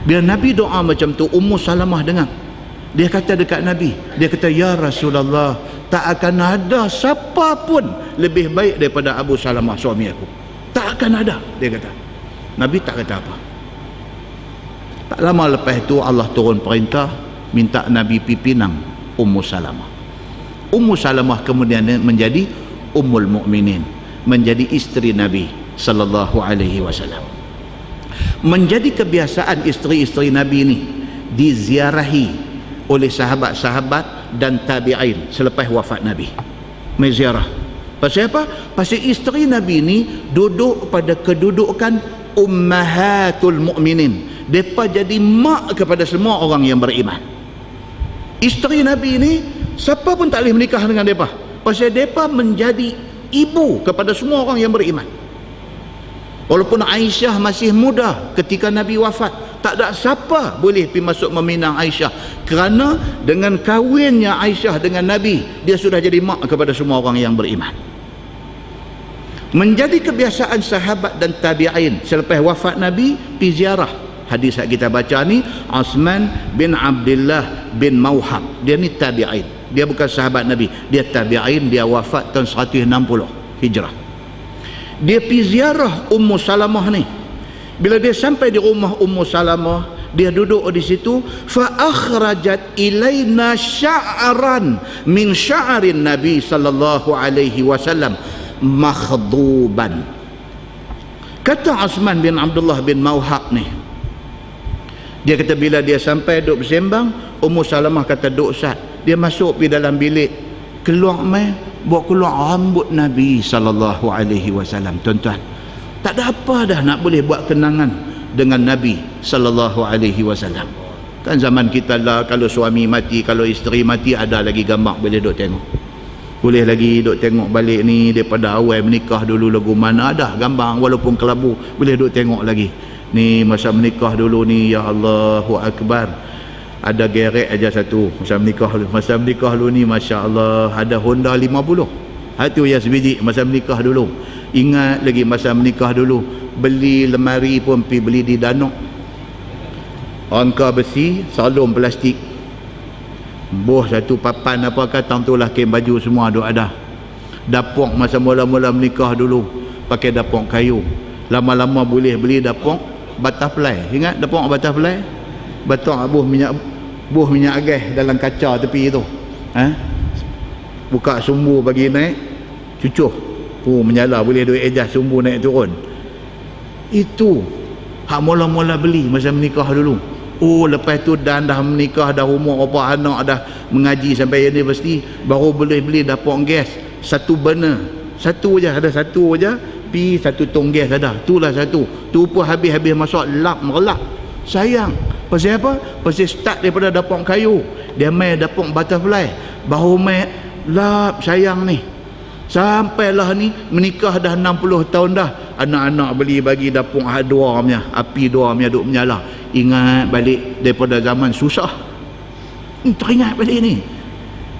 Bila Nabi doa macam tu, Ummu Salamah dengar, dia kata dekat Nabi, dia kata, ya Rasulullah, tak akan ada siapa pun lebih baik daripada Abu Salamah suami aku, tak akan ada, dia kata. Nabi tak kata apa. Tak lama lepas itu Allah turun perintah minta Nabi pipinang Ummu Salamah. Ummu Salamah kemudian menjadi Ummul Mukminin, menjadi isteri Nabi sallallahu alaihi wasallam. Menjadi kebiasaan isteri-isteri Nabi ini diziarahi oleh sahabat-sahabat dan tabi'in selepas wafat Nabi. Menziarah. Pasal apa? Pasal isteri Nabi ini duduk pada kedudukan ummahatul mukminin. Mereka jadi mak kepada semua orang yang beriman. Isteri Nabi ini siapa pun tak boleh menikah dengan mereka, pasal mereka menjadi ibu kepada semua orang yang beriman. Walaupun Aisyah masih muda ketika Nabi wafat, tak ada siapa boleh pergi masuk meminang Aisyah, kerana dengan kahwinnya Aisyah dengan Nabi, dia sudah jadi mak kepada semua orang yang beriman. Menjadi kebiasaan sahabat dan tabi'in selepas wafat Nabi pergi ziarah. Hadis yang kita baca ni, Osman bin Abdullah bin Mauhab, dia ni tabi'in, dia bukan sahabat Nabi, dia tabi'in, dia wafat tahun 160 Hijrah. Dia pergi ziarah Ummu Salamah ni. Bila dia sampai di rumah Ummu Salamah, dia duduk di situ, fa akhrajat ilaina sya'ran min sya'rin Nabi sallallahu alaihi wasallam makhduban. Kata Osman bin Abdullah bin Mauhab ni, dia kata bila dia sampai duduk bersembang, Ummu Salamah kata duduk sat, dia masuk pergi dalam bilik, keluar mai bawa keluar rambut Nabi sallallahu alaihi wasallam. Tuan-tuan, tak ada apa dah nak boleh buat kenangan dengan Nabi sallallahu alaihi wasallam. Kan zaman kita lah, kalau suami mati, kalau isteri mati, ada lagi gambar boleh duk tengok. Boleh lagi duk tengok balik ni daripada awal menikah dulu lagu mana, ada gambar walaupun kelabu, boleh duk tengok lagi. Ni masa menikah dulu ni, ya Allahu Akbar, ada gerek aja satu masa menikah dulu ni, Masya Allah, ada Honda 50. Itu yang sebiji masa menikah dulu. Ingat lagi masa menikah dulu, beli lemari pun pergi beli di Danok, rangka besi, salum plastik, boh satu papan apa kata tu lah, kain baju semua duk ada. Dapur masa mula-mula menikah dulu pakai dapur kayu, lama-lama boleh beli dapur butterfly. Ingat dapur butterfly? Batok buh minyak gas dalam kaca tepi tu, buka sumbu bagi naik, cucuh, menyala, boleh duit adjust sumbu naik turun. Itu hak mula-mula beli masa menikah dulu. Lepas tu dah menikah, dah umur apa, anak dah mengaji sampai universiti, baru boleh beli dapur gas satu burner, satu je, ada satu je, pi satu tong gas ada, itulah satu tu pun habis masuk lap merelap. Sayang. Pasal apa? Pasal start daripada dapur kayu, dia main dapur butterfly, baru main lap, sayang ni. Sampailah ni menikah dah 60 tahun dah, anak-anak beli bagi dapur dua punya, api dua punya duk menyala. Ingat balik daripada zaman susah, teringat balik ni.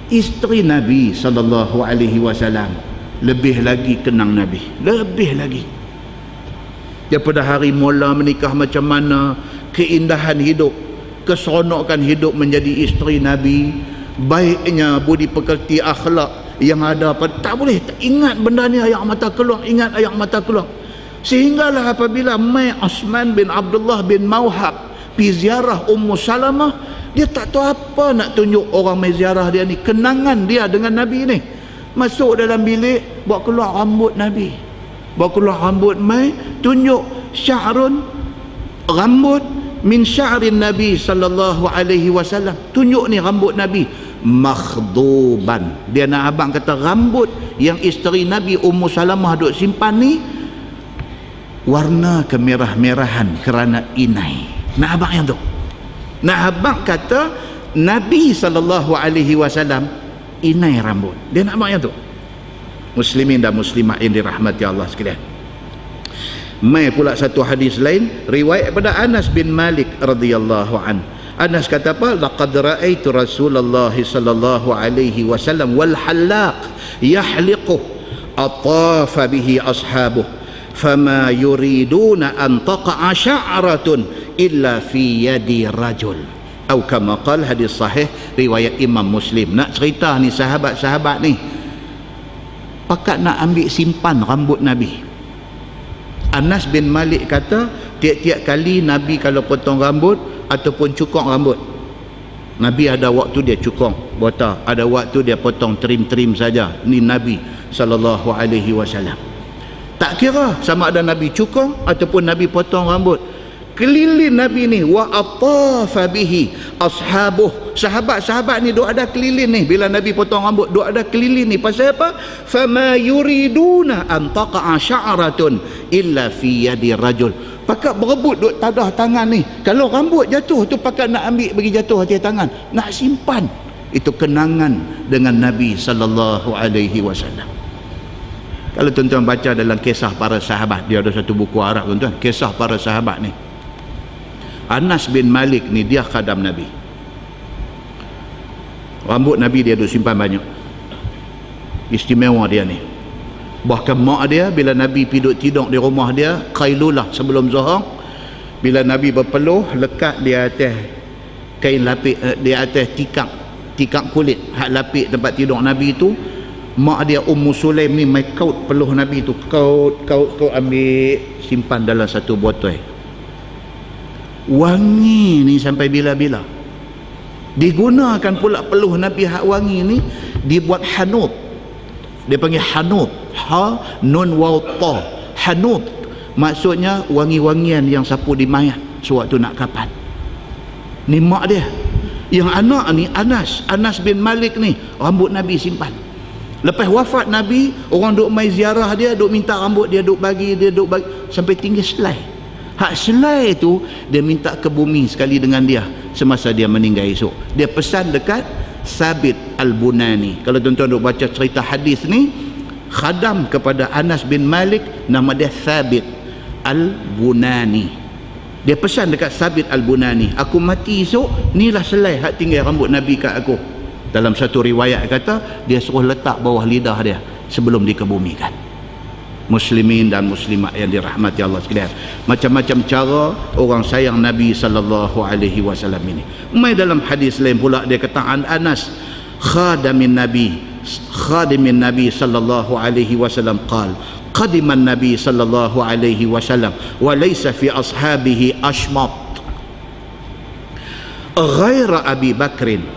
Isteri Nabi sallallahu alaihi wasallam lebih lagi kenang Nabi, lebih lagi. Daripada hari mula menikah macam mana, keindahan hidup, keseronokan hidup menjadi isteri Nabi, baiknya budi pekerti, akhlak yang ada, tak boleh tak ingat benda ni, air mata keluar, ingat air mata keluar. Sehinggalah apabila mai Osman bin Abdullah bin Mauhab pergi ziarah Ummu Salamah, dia tak tahu apa nak tunjuk orang mai ziarah dia ni, kenangan dia dengan Nabi ni. Masuk dalam bilik, bawa keluar rambut Nabi, bawa keluar rambut mai, tunjuk sya'run, rambut min sya'rin Nabi sallallahu alaihi wasallam, tunjuk ni rambut Nabi makhduban. Dia nak abang kata rambut yang isteri Nabi Ummu Salamah duk simpan ni warna kemerah-merahan kerana inai. Nak abang yang tu, nak abang kata Nabi sallallahu alaihi wasallam inai rambut. Dia nak abang yang tu. Muslimin dan muslimah yang dirahmati Allah sekalian, mai pula satu hadis lain riwayat daripada Anas bin Malik radhiyallahu an. Anas kata apa? Laqad ra'aitu Rasulullah sallallahu alaihi wasallam wal halaq yahliqu atafa bihi ashabuh fama yuriduna an taqa'a sya'ratun illa fi yadi rajul. Atau kama qala, hadis sahih riwayat Imam Muslim. Nak cerita ni sahabat-sahabat ni pakat nak ambil simpan rambut Nabi. Anas bin Malik kata tiap-tiap kali Nabi kalau potong rambut ataupun cukur rambut, Nabi ada waktu dia cukur botak, ada waktu dia potong trim-trim saja. Ni Nabi sallallahu alaihi wasallam. Tak kira sama ada Nabi cukur ataupun Nabi potong rambut, keliling Nabi ni wa atafa bihi ashabuh. Sahabat-sahabat ni duk ada keliling ni bila Nabi potong rambut, duk ada keliling ni. Pasal apa? Fama yuriduna an taqa'a sya'ratun illa fi yadi rajul. Pakat berebut duk tadah tangan ni. Kalau rambut jatuh tu pakat nak ambil bagi jatuh atas tangan, nak simpan. Itu kenangan dengan Nabi sallallahu alaihi wasallam. Kalau tuan-tuan baca dalam kisah para sahabat, dia ada satu buku Arab tuan-tuan, kisah para sahabat ni. Anas bin Malik ni dia khadam Nabi. Rambut Nabi dia duk simpan banyak. Istimewa dia ni. Bahkan mak dia bila Nabi piduk tidur di rumah dia qailulah sebelum zuhur, bila Nabi berpeluh lekat di atas kain lapik, di atas tikar kulit hak lapik tempat tidur Nabi tu, mak dia Ummu Sulaim ni mai kaut peluh Nabi tu, kaut ambil simpan dalam satu botol. Wangi ni sampai bila-bila. Digunakan pula peluh Nabi hak wangi ni dibuat hanut. Dia panggil hanut, ha nun waw ta, hanut maksudnya wangi-wangian yang sapu di mayat sewaktu nak kapan. Ni mak dia. Yang anak ni Anas bin Malik ni rambut Nabi simpan. Lepas wafat Nabi, orang duk mai ziarah dia, duk minta rambut dia, duk bagi sampai tinggi selai. Hak selai tu dia minta ke bumi sekali dengan dia semasa dia meninggal esok. Dia pesan dekat Sabit Al-Bunani. Kalau tuan-tuan duk baca cerita hadis ni, khadam kepada Anas bin Malik nama dia Sabit Al-Bunani. Dia pesan dekat Sabit Al-Bunani, aku mati esok, inilah selai hak tinggal rambut Nabi kat aku. Dalam satu riwayat kata dia suruh letak bawah lidah dia sebelum dikebumikan. Muslimin dan muslimat yang dirahmati Allah sekalian, macam-macam cara orang sayang Nabi sallallahu alaihi wasallam ini. Mai dalam hadis lain pula dia kata Anas khadimin Nabi sallallahu alaihi wasallam qala qadiman Nabi sallallahu alaihi wasallam wa laysa fi ashabihi ashmat ghaira Abi Bakrin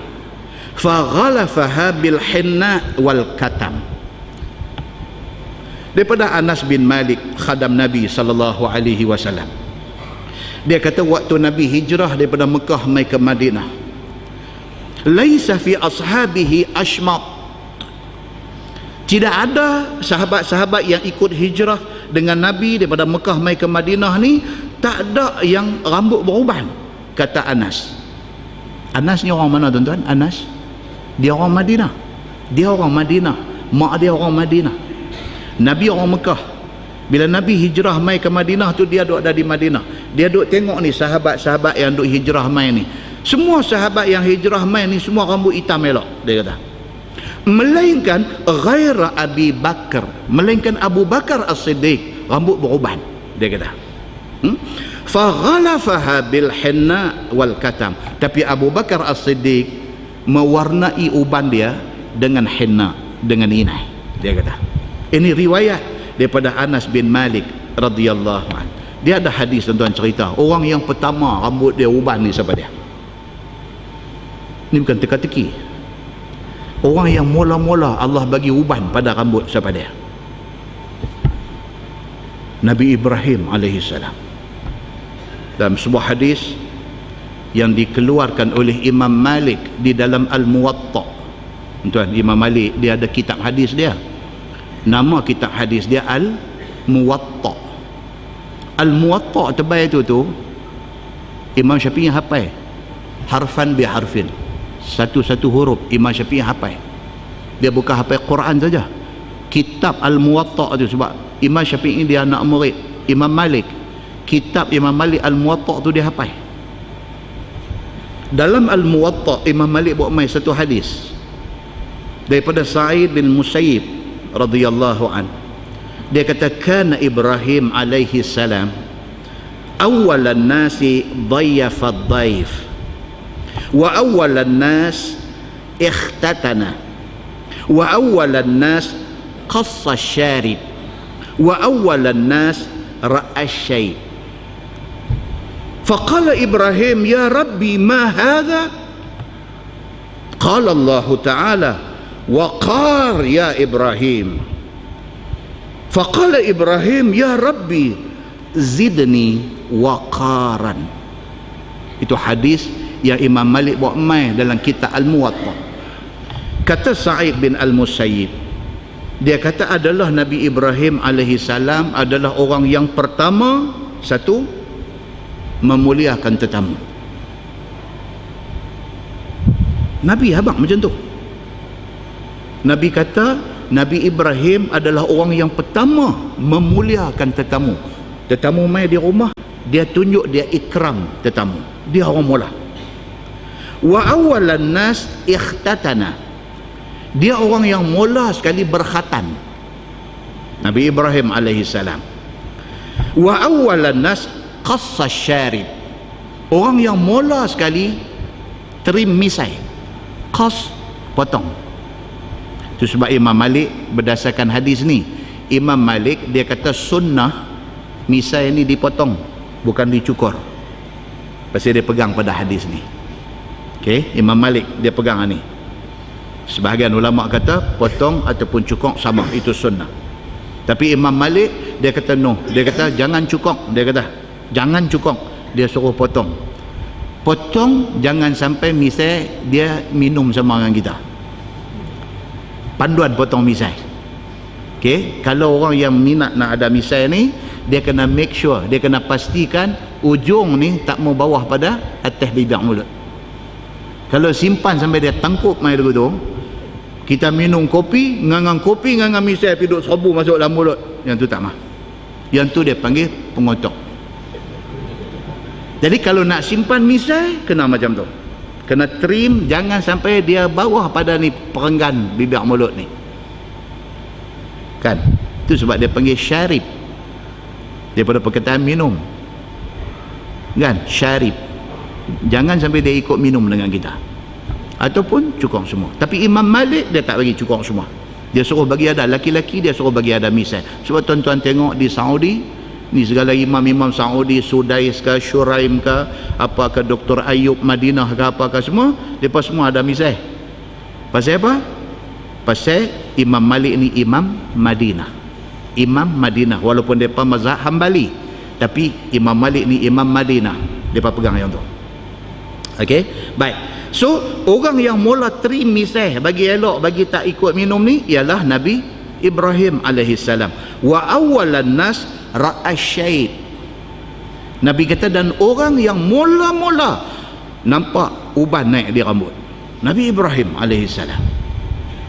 fa ghalafaha bil hinna wal katam. Daripada Anas bin Malik khadam Nabi sallallahu alaihi wasallam, dia kata waktu Nabi hijrah daripada Mekah mai ke Madinah, laisa fi ashabihi ashmat, tidak ada sahabat-sahabat yang ikut hijrah dengan Nabi daripada Mekah mai ke Madinah ni, tak ada yang rambut beruban. Kata Anas ni orang mana tuan-tuan? Anas dia orang Madinah, mak dia orang Madinah, Nabi orang Mekah. Bila Nabi hijrah mai ke Madinah tu, dia duduk ada di Madinah. Dia duduk tengok ni sahabat-sahabat yang duduk hijrah mai ni. Semua sahabat yang hijrah mai ni semua rambut hitam elok, dia kata. Melainkan ghaira Abi Bakar, melainkan Abu Bakar As-Siddiq rambut beruban, dia kata. Fa ghalafaha bil hinna wal katam. Tapi Abu Bakar As-Siddiq mewarnai uban dia dengan hinna, dengan inai, dia kata. Ini riwayat daripada Anas bin Malik radhiyallahu anhu. Dia ada hadis tuan-tuan cerita, orang yang pertama rambut dia uban ni siapa dia? Ni bukan teka-teki. Orang yang mula-mula Allah bagi uban pada rambut siapa dia? Nabi Ibrahim alaihissalam. Dalam sebuah hadis yang dikeluarkan oleh Imam Malik di dalam Al-Muwatta. Tuan, Imam Malik dia ada kitab hadis dia. Nama kitab hadis dia Al-Muwatta. Al-Muwatta tebal tu Imam Syafi'i hafal harfan bi harfin, satu-satu huruf Imam Syafi'i hafal. Dia bukan hafal Quran saja. Kitab Al-Muwatta tu, sebab Imam Syafi'i dia anak murid Imam Malik, kitab Imam Malik Al-Muwatta tu dia hafal. Dalam Al-Muwatta, Imam Malik buat mai satu hadis daripada Sa'id bin Musayyib radhiyallahu an. Dia kata, kana Ibrahim alaihi salam awwalan nasi dhayyafa ad-dhaif wa awwalan nas ikhtatana wa awwalan nas qassa asy-syarib wa awwalan nas ra'a asy-syai'. Faqala Ibrahim, ya Rabbi ma hadha? Qala Allah Ta'ala, waqar ya Ibrahim. Faqala Ibrahim, ya Rabbi zidni waqaran. Itu hadis yang Imam Malik buat mai dalam kitab Al-Muwatta. Kata Sa'id bin Al-Musayyib, dia kata adalah Nabi Ibrahim alaihi salam adalah orang yang pertama, satu, memuliakan tetamu. Nabi abang macam tu. Nabi kata Nabi Ibrahim adalah orang yang pertama memuliakan tetamu. Tetamu mai di rumah, dia tunjuk, dia ikram tetamu. Dia orang mula. Wa awwalan nas ikhtatana. Dia orang yang mula sekali berkhatan. Nabi Ibrahim alaihi salam. Wa awwalan nas qassa syarib. Orang yang mula sekali trim misai. Qas, potong. Itu sebab Imam Malik berdasarkan hadis ni, Imam Malik dia kata sunnah misai ni dipotong, bukan dicukur. Pasal dia pegang pada hadis ni. Okey, Imam Malik dia pegang ni. Sebahagian ulama kata potong ataupun cukur sama, itu sunnah. Tapi Imam Malik dia kata no, dia kata jangan cukur, dia kata jangan cukur, dia suruh potong. Potong jangan sampai misai dia minum sama dengan kita. Panduan potong misai. Okey, kalau orang yang minat nak ada misai ni, dia kena make sure, dia kena pastikan ujung ni tak mau bawah pada atas bibir mulut. Kalau simpan sampai dia tangkup mai dulu tu, kita minum kopi, ngangang misai pergi duduk serbu masuk dalam mulut, yang tu tak mah. Yang tu dia panggil pengotok. Jadi kalau nak simpan misai, kena macam tu, kena trim, jangan sampai dia bawah pada ni perenggan bibir mulut ni kan. Itu sebab dia panggil syarib, daripada perkataan minum kan, syarib. Jangan sampai dia ikut minum dengan kita, ataupun cukur semua. Tapi Imam Malik dia tak bagi cukur semua, dia suruh bagi ada laki-laki, dia suruh bagi ada misai. Sebab tuan-tuan tengok di Saudi ni, segala imam-imam Saudi, Sudais ke, Shuraim ke, apa ke, Dr. Ayub Madinah ke, apa ke, semua mereka semua ada misai. Pasal apa? Pasal Imam Malik ni Imam Madinah, Imam Madinah. Walaupun mereka mazhab Hambali, tapi Imam Malik ni Imam Madinah, mereka pegang yang tu. Okey, baik. So orang yang mula trim misai bagi elok, bagi tak ikut minum ni ialah Nabi Ibrahim alaihi salam. Wa awwalan nas ra'a syai'. Nabi kata, dan orang yang mula-mula nampak uban naik di rambut, Nabi Ibrahim alaihi salam.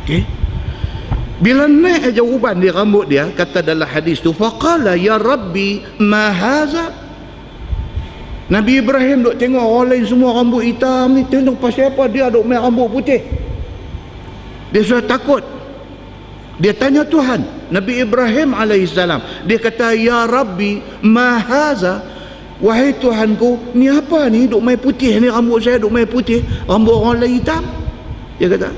Okey, bila naik aja uban di rambut dia, kata dalam hadis tu, faqala ya Rabbi ma haza. Nabi Ibrahim duk tengok orang lain semua rambut hitam ni, tengok pasal apa dia duk main rambut putih. Dia sudah takut. Dia tanya Tuhan, Nabi Ibrahim alaihissalam, dia kata, ya Rabbi ma haza. Wahai Tuhanku, ni apa ni duk main putih ni, rambut saya duk main putih, rambut orang lain hitam. Dia kata,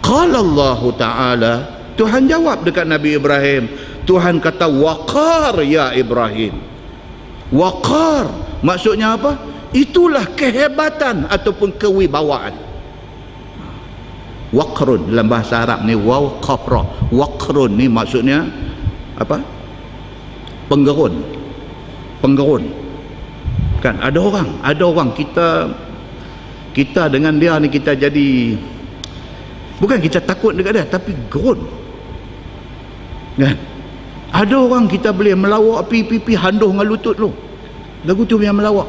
qala Allah Ta'ala, Tuhan jawab dekat Nabi Ibrahim. Tuhan kata, waqar ya Ibrahim. Waqar maksudnya apa? Itulah kehebatan ataupun kewibawaan. Waqrun dalam bahasa Arab ni waw qafra. Waqrun ni maksudnya apa? Penggerun. Penggerun. Kan ada orang kita dengan dia ni, kita jadi, bukan kita takut dekat dia, tapi gerun. Kan? Ada orang kita boleh melawak pipi handuh dengan lutut lu. Lagu tu yang melawak.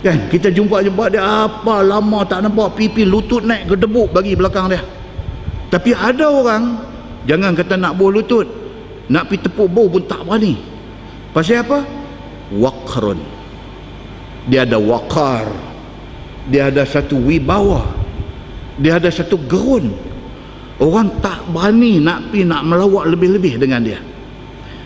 Kan? Kita jumpa dia, apa lama tak nampak pipi lutut naik ke debuk bagi belakang dia. Tapi ada orang, jangan kata nak buh lutut, nak pergi tepuk bau pun tak berani. Pasal apa? Waqrun. Dia ada waqar. dia ada satu wibawa, dia ada satu gerun. Orang tak berani nak melawak lebih-lebih dengan dia.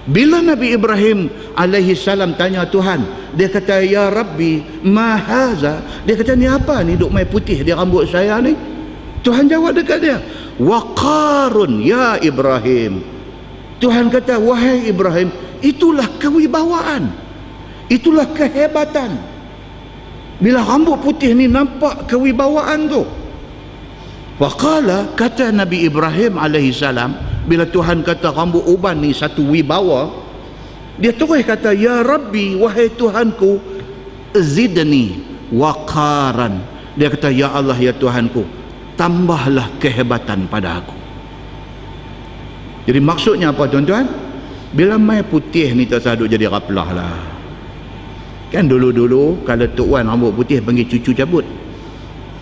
Bila Nabi Ibrahim alaihi salam tanya Tuhan, dia kata, ya Rabbi, ma haza? Dia kata, ni apa ni duk mai putih di rambut saya ni? Tuhan jawab dekat dia, waqarun ya Ibrahim. Tuhan kata, wahai Ibrahim, itulah kewibawaan, itulah kehebatan. Bila rambut putih ni nampak kewibawaan tu. Waqala, kata Nabi Ibrahim alaihi salam, bila Tuhan kata rambut uban ni satu wibawa, dia terus kata, ya Rabbi, wahai Tuhanku, zidni waqaran. Dia kata, ya Allah, ya Tuhanku, tambahlah kehebatan pada aku. Jadi maksudnya apa tuan-tuan? Bila mai putih ni tak saduk jadi raplah lah. Kan dulu-dulu kalau Tok Wan rambut putih panggil cucu cabut.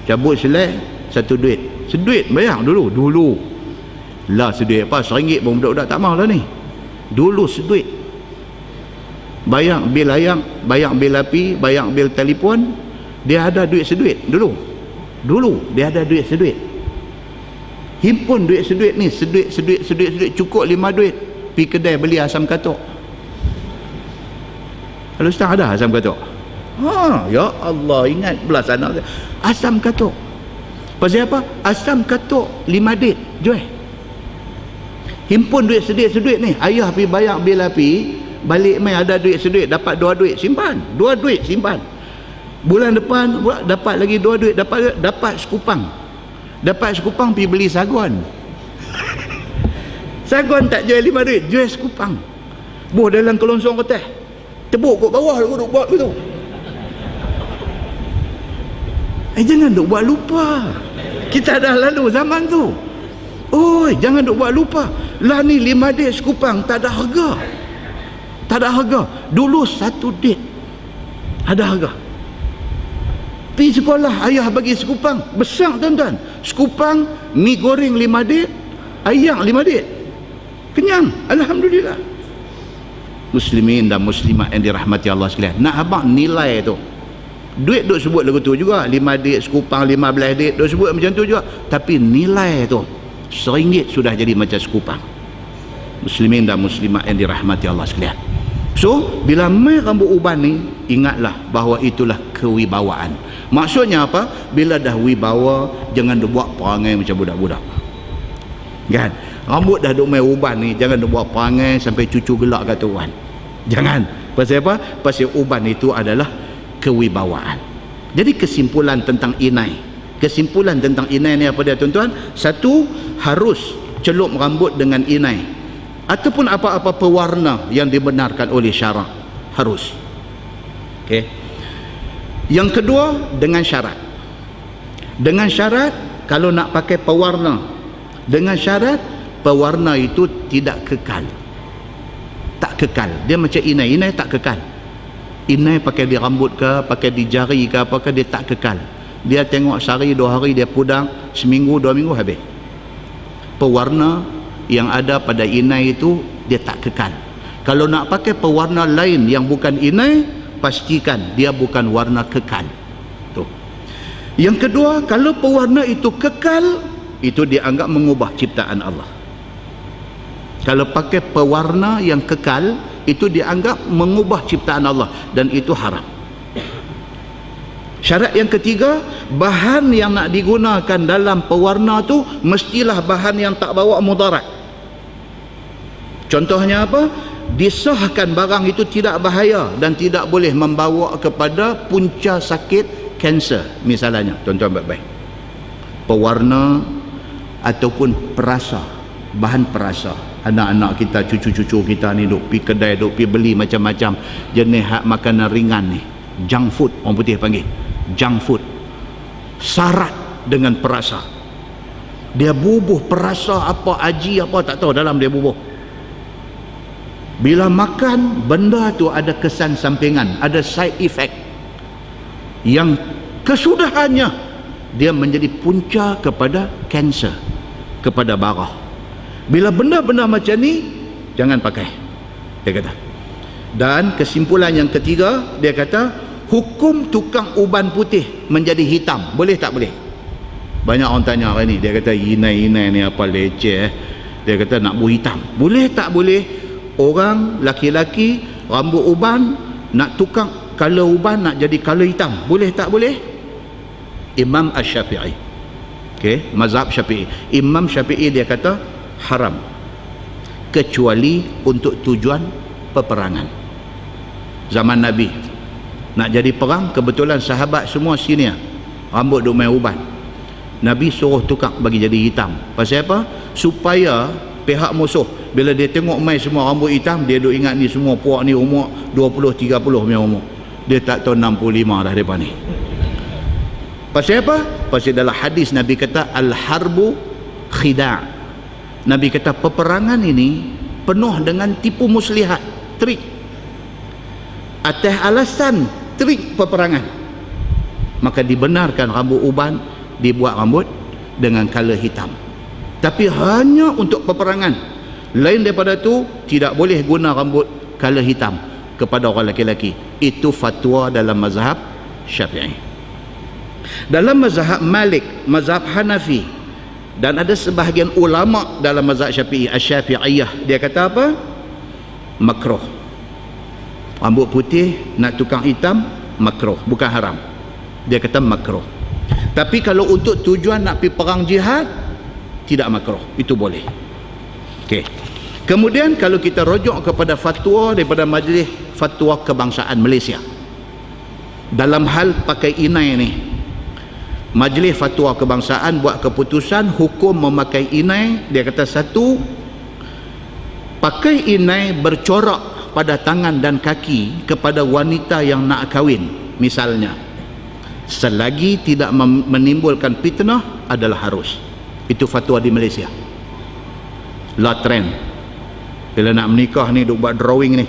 Cabut selai satu duit. Seduit bayar dulu. Lah seduit apa? RM1 pun budak-budak tak mau lah ni. Dulu seduit. Bayar bil ayam, bayar bil api, bayar bil telefon, dia ada duit seduit dulu. Dulu dia ada duit seduit. Himpun duit seduit ni, seduit cukup 5 duit. Pergi kedai beli asam katuk. Kalau Ustaz ada asam katuk? Ya Allah, ingat belas anak asam katuk. Pasal apa? Asam katuk 5 duit jual. Himpun duit seduit ni, ayah pergi bayar bil api, balik mai ada duit seduit, dapat 2 duit simpan. 2 duit simpan. Bulan depan dapat lagi 2 duit, dapat sekupang. Dapat sekupang pergi beli saguan. Saguan tak jual 5 duit, jual sekupang. Buh dalam kelonsong kertas. Tebuk kat bawah duk buat begitu. Jangan duk buat lupa. Kita dah lalu zaman tu. Oi, jangan duk buat lupa. Lah ni 5 duit sekupang tak ada harga. Tak ada harga. Dulu 1 duit ada harga. Pergi sekolah, ayah bagi sekupang besar tuan-tuan. Sekupang mi goreng 5 duit, ayam 5 duit. Kenyang, alhamdulillah. Muslimin dan muslimat yang dirahmati Allah sekalian, nak abang nilai tu. Duit duk sebut lagu tu juga, 5 duit sekupang, 15 duit duk sebut macam tu juga, tapi nilai tu RM1 sudah jadi macam sekupang. Muslimin dan muslimat yang dirahmati Allah sekalian. So bila mai rambut uban ni, ingatlah bahawa itulah kewibawaan. Maksudnya apa? Bila dah wibawa, jangan dia buat perangai macam budak-budak. Kan? Rambut dah duk mai uban ni, jangan dia buat perangai sampai cucu gelak kat tuan. Jangan. Pasal apa? Pasal uban itu adalah kewibawaan. Jadi kesimpulan tentang inai. Kesimpulan tentang inai ni apa dia tuan-tuan? Satu, harus celup rambut dengan inai. Ataupun apa-apa pewarna yang dibenarkan oleh syarak. Harus. Okey. Yang kedua, dengan syarat. Dengan syarat, kalau nak pakai pewarna, dengan syarat pewarna itu tidak kekal. Tak kekal. Dia macam inai. Inai tak kekal. Inai pakai di rambut ke, pakai di jari ke, apakah, dia tak kekal. Dia tengok sehari 2 hari dia pudang, seminggu 2 minggu habis. Pewarna yang ada pada inai itu dia tak kekal. Kalau nak pakai pewarna lain yang bukan inai, pastikan dia bukan warna kekal. Tuh. Yang kedua, kalau pewarna itu kekal, itu dianggap mengubah ciptaan Allah. Kalau pakai pewarna yang kekal, itu dianggap mengubah ciptaan Allah, dan itu haram. Syarat yang ketiga, bahan yang nak digunakan dalam pewarna tu mestilah bahan yang tak bawa mudarat. Contohnya apa? Disahkan barang itu tidak bahaya dan tidak boleh membawa kepada punca sakit kanser misalnya. Tuan-tuan baik-baik, pewarna ataupun perasa, bahan perasa, anak-anak kita, cucu-cucu kita ni duk pi kedai, duk pi beli macam-macam jenis hak makanan ringan ni, junk food orang putih panggil, junk food, syarat dengan perasa. Dia bubuh perasa apa, aji apa tak tahu dalam dia bubuh. Bila makan, benda tu ada kesan sampingan, ada side effect yang kesudahannya dia menjadi punca kepada kanser, kepada barah. Bila benda-benda macam ni, jangan pakai, dia kata. Dan kesimpulan yang ketiga, dia kata hukum tukang uban putih menjadi hitam, boleh tak boleh? Banyak orang tanya hari ni, dia kata inai-inai ni apa leceh, dia kata nak buat hitam, boleh tak boleh? Orang laki-laki rambut uban nak tukang color uban nak jadi color hitam, boleh tak boleh? Imam Asy-Syafi'i, okey, mazhab Syafi'i, Imam Syafi'i dia kata haram kecuali untuk tujuan peperangan. Zaman Nabi nak jadi perang, kebetulan sahabat semua senior rambut duk main uban, Nabi suruh tukang bagi jadi hitam. Pasal apa? Supaya pihak musuh bila dia tengok main semua rambut hitam, dia duk ingat ni semua puak ni umur 20-30 punya umur, dia tak tahu 65 dah depan ni. Pasal apa? Pasal dalam hadis Nabi kata al-harbu khida'. Nabi kata peperangan ini penuh dengan tipu muslihat, trik. Atas alasan trik peperangan, maka dibenarkan rambut uban dibuat rambut dengan color hitam. Tapi hanya untuk peperangan. Lain daripada tu tidak boleh guna rambut color hitam kepada orang lelaki. Itu fatwa dalam mazhab Syafi'i. Dalam mazhab Malik, mazhab Hanafi, dan ada sebahagian ulama dalam mazhab Syafi'i, Asy-Syafi'iyah, dia kata apa? Makruh. Rambut putih nak tukang hitam makruh, bukan haram. Dia kata makruh. Tapi kalau untuk tujuan nak pergi perang jihad, tidak makruh, itu boleh. Okey. Kemudian kalau kita rujuk kepada fatwa daripada Majlis Fatwa Kebangsaan Malaysia dalam hal pakai inai ni, Majlis Fatwa Kebangsaan buat keputusan hukum memakai inai. Dia kata satu, pakai inai bercorak pada tangan dan kaki kepada wanita yang nak kahwin misalnya, selagi tidak menimbulkan fitnah adalah harus. Itu fatwa di Malaysia. La trend. Bila nak menikah ni duk buat drawing ni,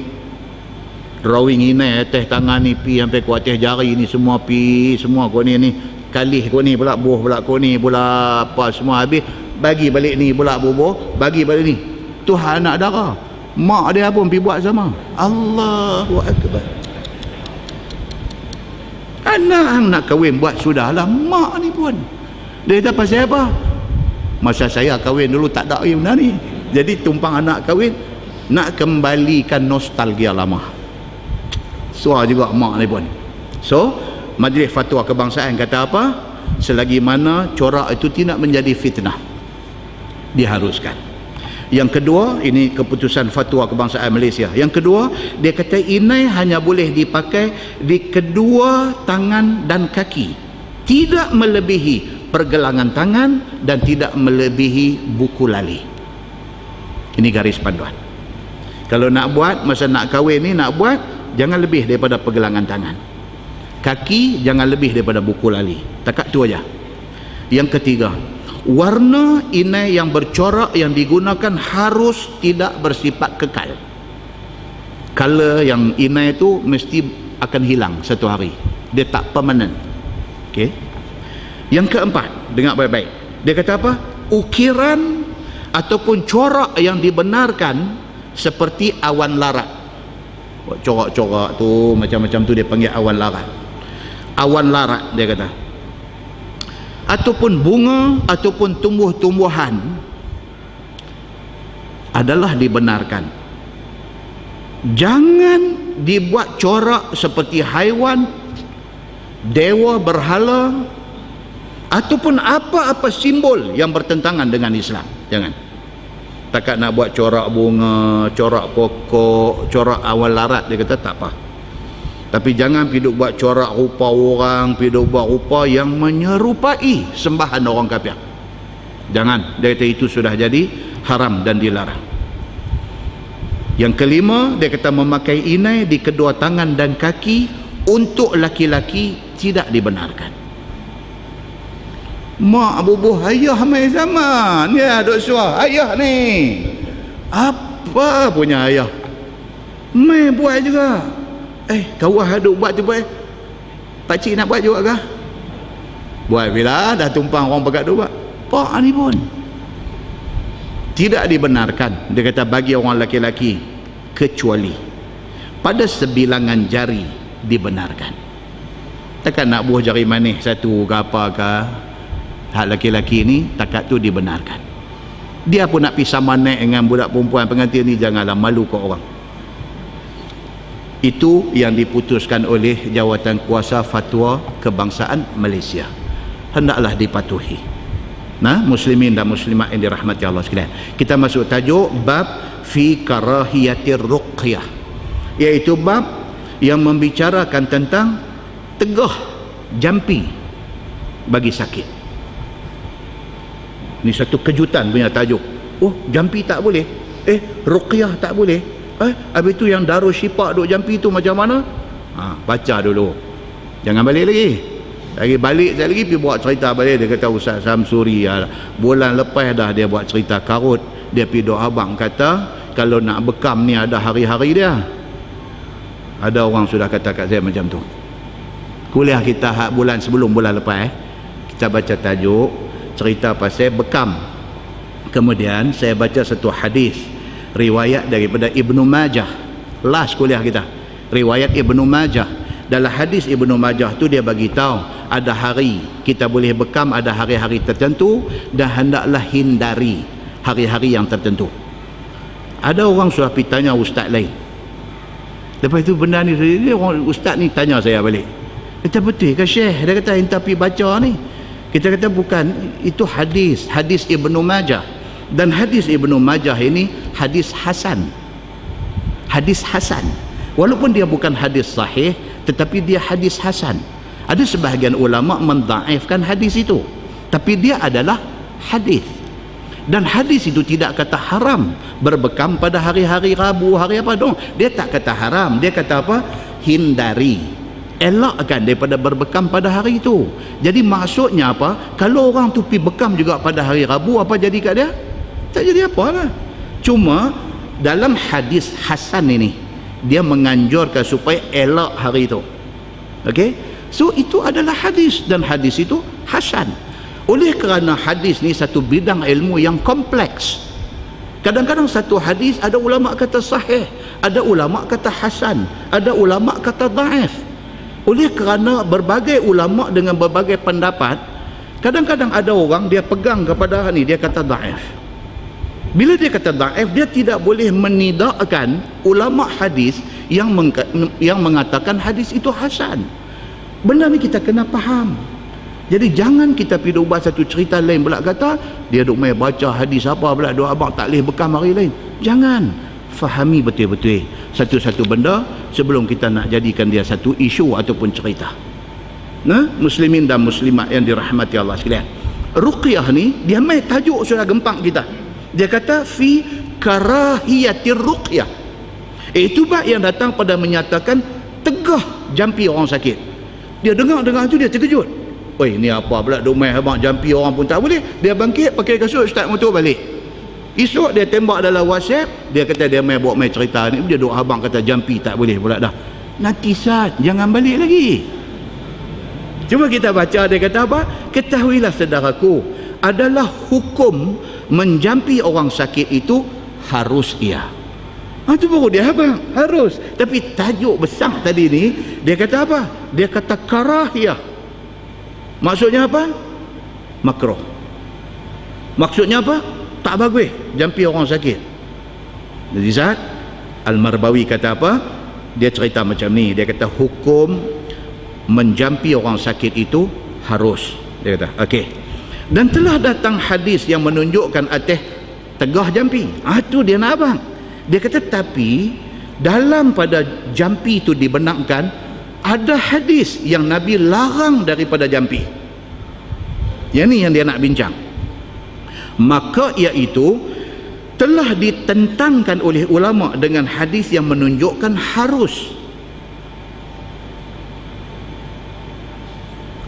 drawing inai atas tangan ni pi sampai ke atas jari ni semua pi semua kau ni kalih kau ni pula buah pula kau ni pula apa semua, habis bagi balik ni pula bubuh, bagi balik ni. Tu anak dara, mak dia pun pi buat sama. Allahu akbar. Anak hang nak kahwin buat sudahlah, mak ni pun. Dia kata pasal apa? Masa saya kahwin dulu tak ada benda ni. Jadi tumpang anak kahwin nak kembalikan nostalgia lama. Suar juga mak ni pun. So Majlis Fatwa Kebangsaan kata apa? Selagi mana corak itu tidak menjadi fitnah, diharuskan. Yang kedua, ini keputusan Fatwa Kebangsaan Malaysia. Yang kedua, dia kata inai hanya boleh dipakai di kedua tangan dan kaki, tidak melebihi pergelangan tangan dan tidak melebihi buku lali. Ini garis panduan. Kalau nak buat, masa nak kahwin ni nak buat, jangan lebih daripada pergelangan tangan. Kaki jangan lebih daripada buku lali. Takat tu aja. Yang ketiga, warna inai yang bercorak yang digunakan harus tidak bersifat kekal. Color yang inai itu mesti akan hilang satu hari. Dia tak permanent. Okey. Yang keempat, dengar baik-baik. Dia kata apa? Ukiran ataupun corak yang dibenarkan seperti awan larat. Corak-corak tu macam-macam tu dia panggil awan larat. Awan larat dia kata. Ataupun bunga ataupun tumbuh-tumbuhan adalah dibenarkan. Jangan dibuat corak seperti haiwan, dewa berhala ataupun apa-apa simbol yang bertentangan dengan Islam. Jangan. Takat nak buat corak bunga, corak pokok, corak awan larat, dia kata tak apa. Tapi jangan pergi buat corak rupa orang, pergi buat rupa yang menyerupai sembahan orang kafir. Jangan. Dia kata itu sudah jadi haram dan dilarang. Yang kelima, dia kata memakai inai di kedua tangan dan kaki untuk laki-laki tidak dibenarkan. Mak bubuh ayah mai zaman ya duk suar ayah ni apa punya ayah mai buat juga. Kawah duk buat tu buat, pakcik nak buat juga kah? Buat bila dah tumpang orang pegat tu buat. Pak ni pun tidak dibenarkan. Dia kata bagi orang laki-laki kecuali pada sebilangan jari dibenarkan. takkan nak buah jari manis satu ke apa ke, hak laki-laki ni takat tu dibenarkan. Dia pun nak pisah manik dengan budak perempuan pengantin ni, janganlah malu ke orang. Itu yang diputuskan oleh Jawatan Kuasa Fatwa Kebangsaan Malaysia, hendaklah dipatuhi. Nah, muslimin dan muslimat yang dirahmati Allah sekalian, kita masuk tajuk bab fi karahiyatir ruqyah, iaitu bab yang membicarakan tentang tegah jampi bagi sakit. Ini satu kejutan punya tajuk. Oh, jampi tak boleh, ruqyah tak boleh, habis tu yang Darul Syifa duk jampi tu macam mana? Baca dulu, jangan balik lagi. Lagi balik sekali lagi pergi buat cerita balik. Dia kata Ustaz Samsuri bulan lepas dah dia buat cerita karut. Dia pergi duk abang kata kalau nak bekam ni ada hari-hari dia. Ada orang sudah kata kat saya macam tu. Kuliah kita bulan sebelum bulan lepas kita baca tajuk cerita pasal bekam. Kemudian saya baca satu hadis riwayat daripada Ibnu Majah. Last kuliah kita riwayat Ibnu Majah. Dalam hadis Ibnu Majah tu dia bagi tahu ada hari kita boleh bekam, ada hari-hari tertentu, dan hendaklah hindari hari-hari yang tertentu. Ada orang sudah pergi tanya ustaz lain. Lepas itu benda ni orang ustaz ni tanya saya balik. Kata betul ke Syekh? Dia kata entah pergi baca ni. Kita kata bukan, itu hadis Ibnu Majah. Dan hadis Ibnu Majah ini hadis hasan. Hadis hasan. Walaupun dia bukan hadis sahih, tetapi dia hadis hasan. Ada sebahagian ulama mendhaifkan hadis itu, tapi dia adalah hadis. Dan hadis itu tidak kata haram berbekam pada hari-hari Rabu, hari apa dong. Dia tak kata haram, dia kata apa? Hindari, elakkan daripada berbekam pada hari itu. Jadi maksudnya apa? Kalau orang tu pergi bekam juga pada hari Rabu, apa jadi kat dia? Tak jadi apalah. Cuma dalam hadis hasan ini dia menganjurkan supaya elak hari itu. Okey? So itu adalah hadis, dan hadis itu hasan. Oleh kerana hadis ni satu bidang ilmu yang kompleks. Kadang-kadang satu hadis ada ulama kata sahih, ada ulama kata hasan, ada ulama kata dhaif. Oleh kerana berbagai ulama dengan berbagai pendapat, kadang-kadang ada orang dia pegang kepada ni, dia kata dhaif. Bila dia kata dhaif, dia tidak boleh menidakkan ulama hadis yang mengatakan hadis itu hasan. Benda ni kita kena faham. Jadi jangan kita pergi ubah satu cerita lain pula kata dia duk main baca hadis apa pula duk abang tak boleh bekam hari lain. Jangan, fahami betul-betul satu-satu benda sebelum kita nak jadikan dia satu isu ataupun cerita. Nah, muslimin dan muslimat yang dirahmati Allah sekalian, ruqyah ni dia main tajuk sudah gempang kita. Dia kata fi karahiyatir ruqyah. Itu bab yang datang pada menyatakan tegah jampi orang sakit. Dia dengar tu dia terkejut. Oi, ni apa pula duk main abang jampi orang pun tak boleh. Dia bangkit pakai kasut start motor balik. Esok dia tembak dalam WhatsApp, dia kata dia main buat main cerita ni, dia duk abang kata jampi tak boleh pula dah. Nanti Sat, jangan balik lagi. Cuma kita baca dia kata apa? Ketahuilah saudaraku, adalah hukum menjampi orang sakit itu harus ia. Itu baru dia abang, harus. Tapi tajuk besar tadi ni dia kata apa? Dia kata karahiyah. Maksudnya apa? Makruh. Maksudnya apa? Tak bagus jampi orang sakit. Jadi Zat Al-Marbawi kata apa? Dia cerita macam ni, dia kata hukum menjampi orang sakit itu harus. Dia kata okey. Dan telah datang hadis yang menunjukkan atas tegah jampi. Itu dia nak abang. Dia kata tapi dalam pada jampi itu dibenarkan, ada hadis yang Nabi larang daripada jampi. Yang ni yang dia nak bincang. Maka iaitu telah ditentangkan oleh ulama dengan hadis yang menunjukkan harus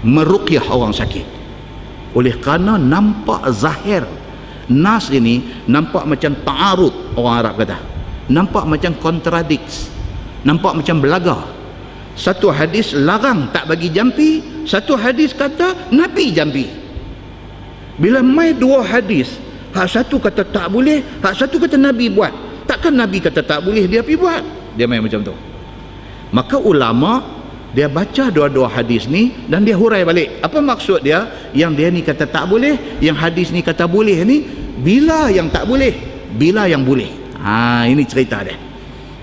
meruqyah orang sakit. Oleh kerana nampak zahir nas ini nampak macam ta'arud, orang Arab kata, nampak macam contradicts, nampak macam belagar. Satu hadis larang tak bagi jampi, satu hadis kata Nabi jampi. Bila mai dua hadis, hak satu kata tak boleh, hak satu kata Nabi buat. Takkan Nabi kata tak boleh dia pergi buat? Dia main macam tu. Maka ulama Dia baca dua-dua hadis ni dan dia hurai balik. Apa maksud dia? Yang dia ni kata tak boleh, yang hadis ni kata boleh ni, bila yang tak boleh, bila yang boleh. Ini cerita dia.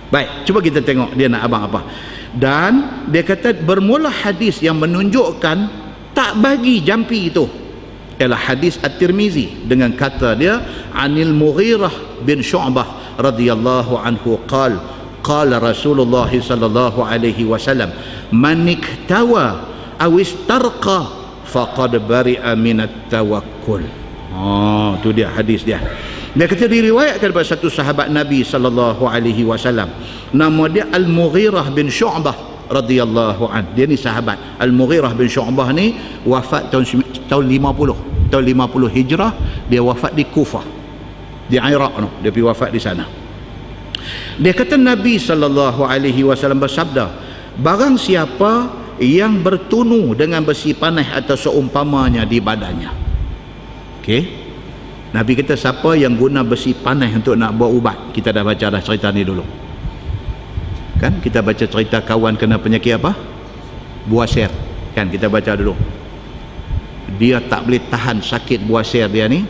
Baik, cuba kita tengok dia nak abang apa. Dan dia kata bermula hadis yang menunjukkan tak bagi jampi itu ialah hadis At-Tirmizi dengan kata dia Anil Mughirah bin Syu'bah radhiyallahu anhu qala Rasulullah sallallahu alaihi wasallam man iktawa aw istarqa faqad bari'a minat tawakkul. Tu dia hadis dia. Dia kata diriwayatkan daripada satu sahabat Nabi sallallahu alaihi wasallam, nama dia Al-Mughirah bin Syu'bah radhiyallahu an. Dia ni sahabat. Al-Mughirah bin Syu'bah ni wafat tahun 50, tahun 50 Hijrah. Dia wafat di Kufah, di Iraq tu. Dia pergi wafat di sana. Dia kata Nabi sallallahu alaihi wasallam bersabda, barang siapa yang bertunu dengan besi panas atau seumpamanya di badannya. Okey. Nabi kata siapa yang guna besi panas untuk nak buat ubat. Kita dah baca dah cerita ni dulu. Kan kita baca cerita kawan kena penyakit apa? Buasir. Kan kita baca dulu. Dia tak boleh tahan sakit buasir dia ni.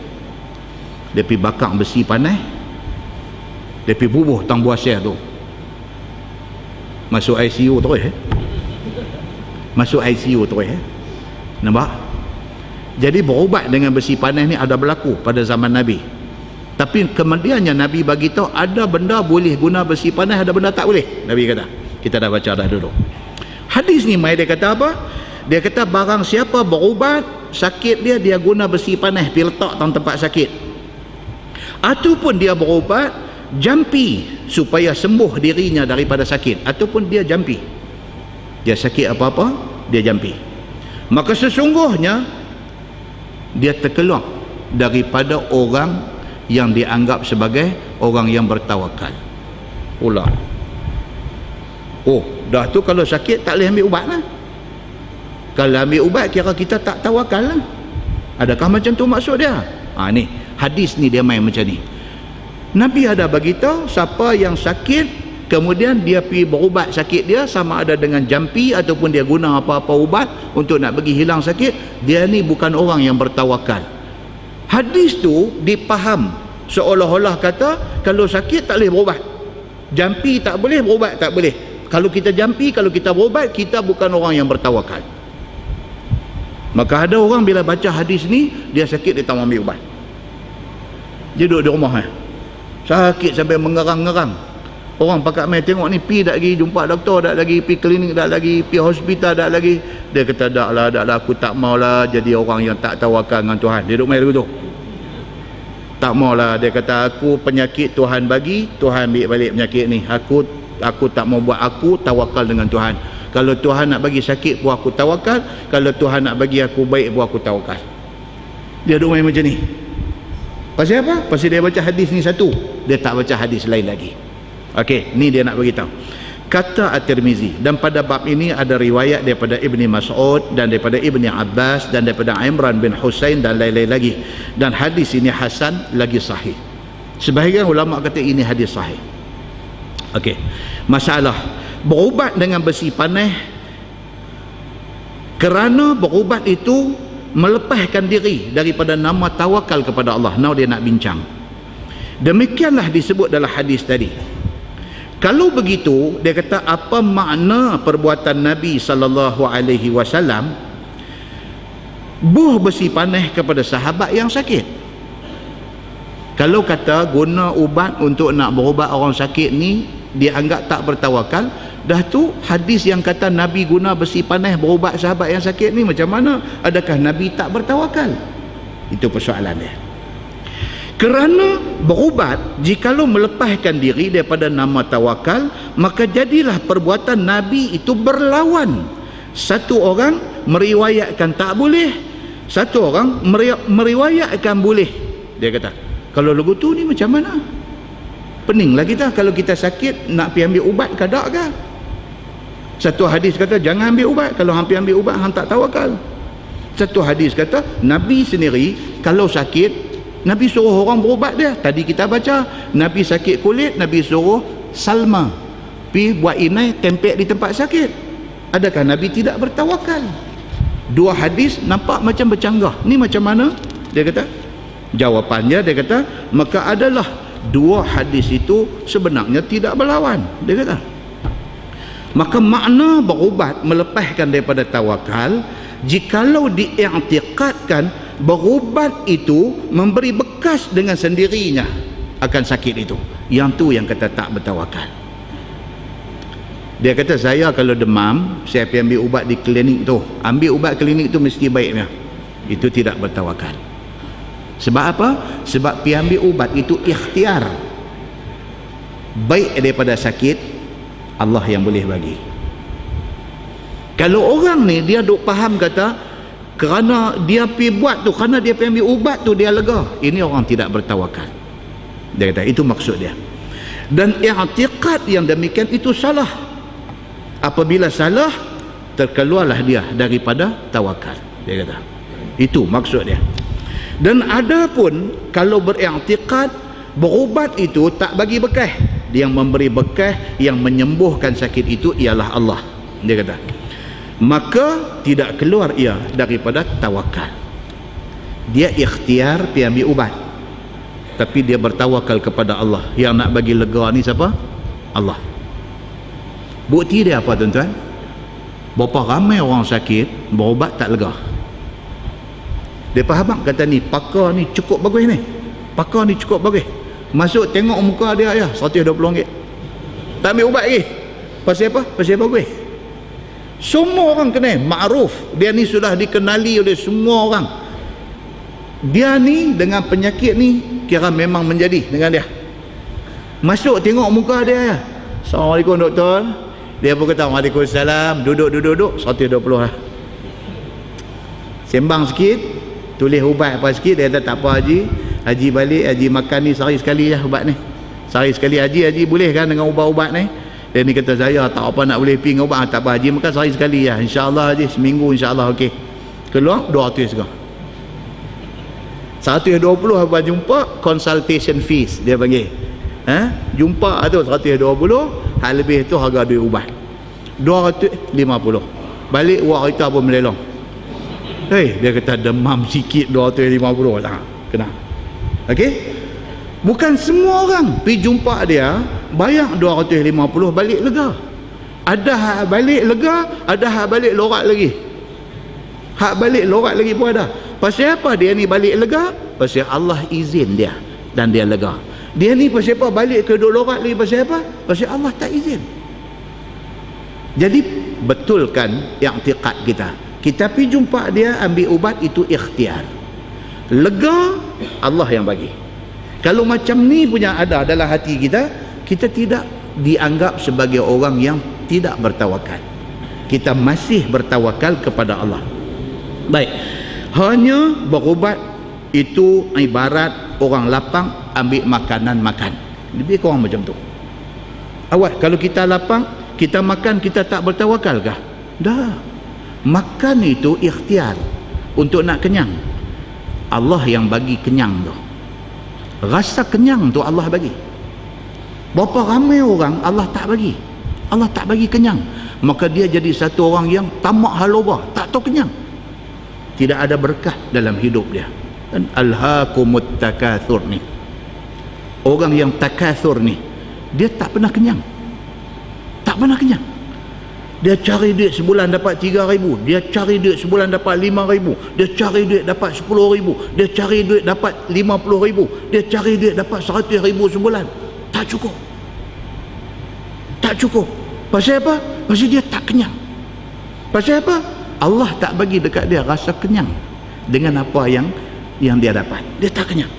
Dia pergi bakar besi panas. Dia pergi bubuh tang buasir tu. Masuk ICU terus Masuk ICU terus Nampak? Jadi berubat dengan besi panas ni ada berlaku pada zaman Nabi. Tapi kemudiannya Nabi bagi tahu ada benda boleh guna besi panas, ada benda tak boleh. Nabi kata. Kita dah baca dah dulu. Hadis ni mai dia kata apa? Dia kata barang siapa berubat sakit dia guna besi panas pergi letak dalam tempat sakit. Ataupun dia berubat jampi supaya sembuh dirinya daripada sakit, ataupun dia jampi. Dia sakit apa-apa, dia jampi. Maka sesungguhnya dia terkeluar daripada orang yang dianggap sebagai orang yang bertawakal. Ular. Dah tu kalau sakit tak boleh ambil ubat lah. Kalau ambil ubat kira kita tak tawakal lah. Adakah macam tu maksud dia? Ni hadis ni dia main macam ni. Nabi ada bagi tahu siapa yang sakit kemudian dia pergi berubat sakit dia, sama ada dengan jampi ataupun dia guna apa-apa ubat untuk nak bagi hilang sakit, dia ni bukan orang yang bertawakal. Hadis tu dipaham seolah-olah kata kalau sakit tak boleh berubat, jampi tak boleh, berubat tak boleh. Kalau kita jampi, kalau kita berubat, kita bukan orang yang bertawakal. Maka ada orang bila baca hadis ni, dia sakit dia tak mau ambil ubat, dia duduk di rumah sakit sampai mengerang-ngerang. Orang pakat main tengok ni, pi tak lagi jumpa doktor, tak lagi pi klinik, tak lagi pi hospital, tak lagi. Dia kata tak lah, aku tak maulah jadi orang yang tak tawakal dengan Tuhan. Dia duduk main dulu tu. Tak maulah, dia kata aku penyakit Tuhan bagi, Tuhan ambil balik penyakit ni. Aku tak mau buat, aku tawakal dengan Tuhan. Kalau Tuhan nak bagi sakit pun aku tawakal, kalau Tuhan nak bagi aku baik pun aku tawakal. Dia duduk main macam ni. Pasal apa? Pasal dia baca hadis ni satu, dia tak baca hadis lain lagi. Okey, ni dia nak bagi tahu. Kata At-Tirmizi, dan pada bab ini ada riwayat daripada Ibni Mas'ud dan daripada Ibni Abbas dan daripada Imran bin Husain dan lain-lain lagi. Dan hadis ini hasan lagi sahih. Sebahagian ulama kata ini hadis sahih. Okey. Masalah berubat dengan besi panas, kerana berubat itu melepaskan diri daripada nama tawakal kepada Allah. Now dia nak bincang. Demikianlah disebut dalam hadis tadi. Kalau begitu, dia kata apa makna perbuatan Nabi sallallahu alaihi wasallam buh besi panas kepada sahabat yang sakit? Kalau kata guna ubat untuk nak berubat orang sakit ni dianggap tak bertawakal, dah tu hadis yang kata Nabi guna besi panas berubat sahabat yang sakit ni macam mana? Adakah Nabi tak bertawakal? Itu persoalan dia. Kerana berubat, jikalau melepaskan diri daripada nama tawakal, maka jadilah perbuatan Nabi itu berlawan. Satu orang meriwayatkan tak boleh, satu orang meriwayatkan boleh. Dia kata, kalau lagu tu ni macam mana? Peninglah kita kalau kita sakit nak pergi ambil ubat ke tak ke? Satu hadis kata jangan ambil ubat, kalau hampir ambil ubat hang tak tawakal. Satu hadis kata Nabi sendiri kalau sakit Nabi suruh orang berubat dia. Tadi kita baca Nabi sakit kulit, Nabi suruh salma, pergi buat inai tempek di tempat sakit. Adakah Nabi tidak bertawakal? Dua hadis nampak macam bercanggah. Ni macam mana? Dia kata, jawapannya dia kata, maka adalah dua hadis itu sebenarnya tidak berlawan. Dia kata, maka makna berubat melepaskan daripada tawakal jikalau diiktikadkan berubat itu memberi bekas dengan sendirinya akan sakit itu. Yang tu yang kata tak bertawakal. Dia kata, saya kalau demam, saya pergi ambil ubat di klinik tu. Ambil ubat klinik tu mesti baiknya. Itu tidak bertawakal. Sebab apa? Sebab pergi ambil ubat itu ikhtiar. Baik daripada sakit, Allah yang boleh bagi. Kalau orang ni dia duk faham kata kerana dia pergi buat tu, kerana dia pergi ambil ubat tu dia lega, ini orang tidak bertawakal. Dia kata itu maksud dia. Dan i'tiqad yang demikian itu salah. Apabila salah, terkeluarlah dia daripada tawakal. Dia kata itu maksud dia. Dan ada pun kalau beriktikad berubat itu tak bagi bekas, dia yang memberi bekas, yang menyembuhkan sakit itu ialah Allah. Dia kata maka tidak keluar ia daripada tawakal. Dia ikhtiar pergi ambil ubat, tapi dia bertawakal kepada Allah. Yang nak bagi lega ni siapa? Allah. Bukti dia apa tuan-tuan? Berapa ramai orang sakit berubat tak lega. Dia faham kata ni pakar ni cukup bagus ni, pakar ni cukup bagus, masuk tengok muka dia ya RM120, tak ambil ubat lagi. Pasal apa? Pasal bagus. Semua orang kenal, makruf. Dia ni sudah dikenali oleh semua orang. Dia ni dengan penyakit ni kira memang menjadi dengan dia. Masuk tengok muka dia ya, Assalamualaikum doktor. Dia pun kata Waalaikumsalam. Duduk RM120 lah. Sembang sikit, tulis ubat apa sikit. Dia kata tak apa Haji, Haji balik, Haji makan ni sehari sekali lah ubat ni. Sehari sekali Haji boleh kan dengan ubat-ubat ni? Dia ni kata saya tak apa nak boleh pergi dengan ubat. Tak apa Haji makan sehari sekali lah, insyaAllah Haji, seminggu insyaAllah okey. Keluar 200 sekarang. 120 apa jumpa, consultation fees dia panggil. Jumpa tu 120, hal lebih tu harga duit ubat 250. Balik wak kita pun melelong. Dia kata demam sikit 250 tak kena. Okey, bukan semua orang pergi jumpa dia bayar 250 balik lega. Ada hak balik lega, ada hak balik lorat lagi. Hak balik lorat lagi pun ada. Pasal apa dia ni balik lega? Pasal Allah izin dia dan dia lega. Dia ni pasal apa balik ke lorat lagi? Pasal apa? Pasal Allah tak izin. Jadi betulkan i'tiqad kita. Kita pergi jumpa dia ambil ubat itu ikhtiar. Lega Allah yang bagi. Kalau macam ni punya ada dalam hati kita, kita tidak dianggap sebagai orang yang tidak bertawakal. Kita masih bertawakal kepada Allah. Baik. Hanya berubat itu ibarat orang lapang ambil makanan makan. Lebih kurang macam tu. Awak kalau kita lapang, kita makan, kita tak bertawakal kah? Dah. Makan itu ikhtiar untuk nak kenyang. Allah yang bagi kenyang tu. Rasa kenyang tu Allah bagi. Berapa ramai orang Allah tak bagi. Allah tak bagi kenyang. Maka dia jadi satu orang yang tamak halobah, tak tahu kenyang. Tidak ada berkah dalam hidup dia. Dan alhaakumut takatsur ni, orang yang takatsur ni, dia tak pernah kenyang. Tak pernah kenyang. Dia cari duit sebulan dapat 3,000, dia cari duit sebulan dapat 5,000, dia cari duit dapat 10,000, dia cari duit dapat 50,000, dia cari duit dapat 100,000 sebulan. Tak cukup. Tak cukup. Pasal apa? Pasal dia tak kenyang. Pasal apa? Allah tak bagi dekat dia rasa kenyang dengan apa yang dia dapat. Dia tak kenyang.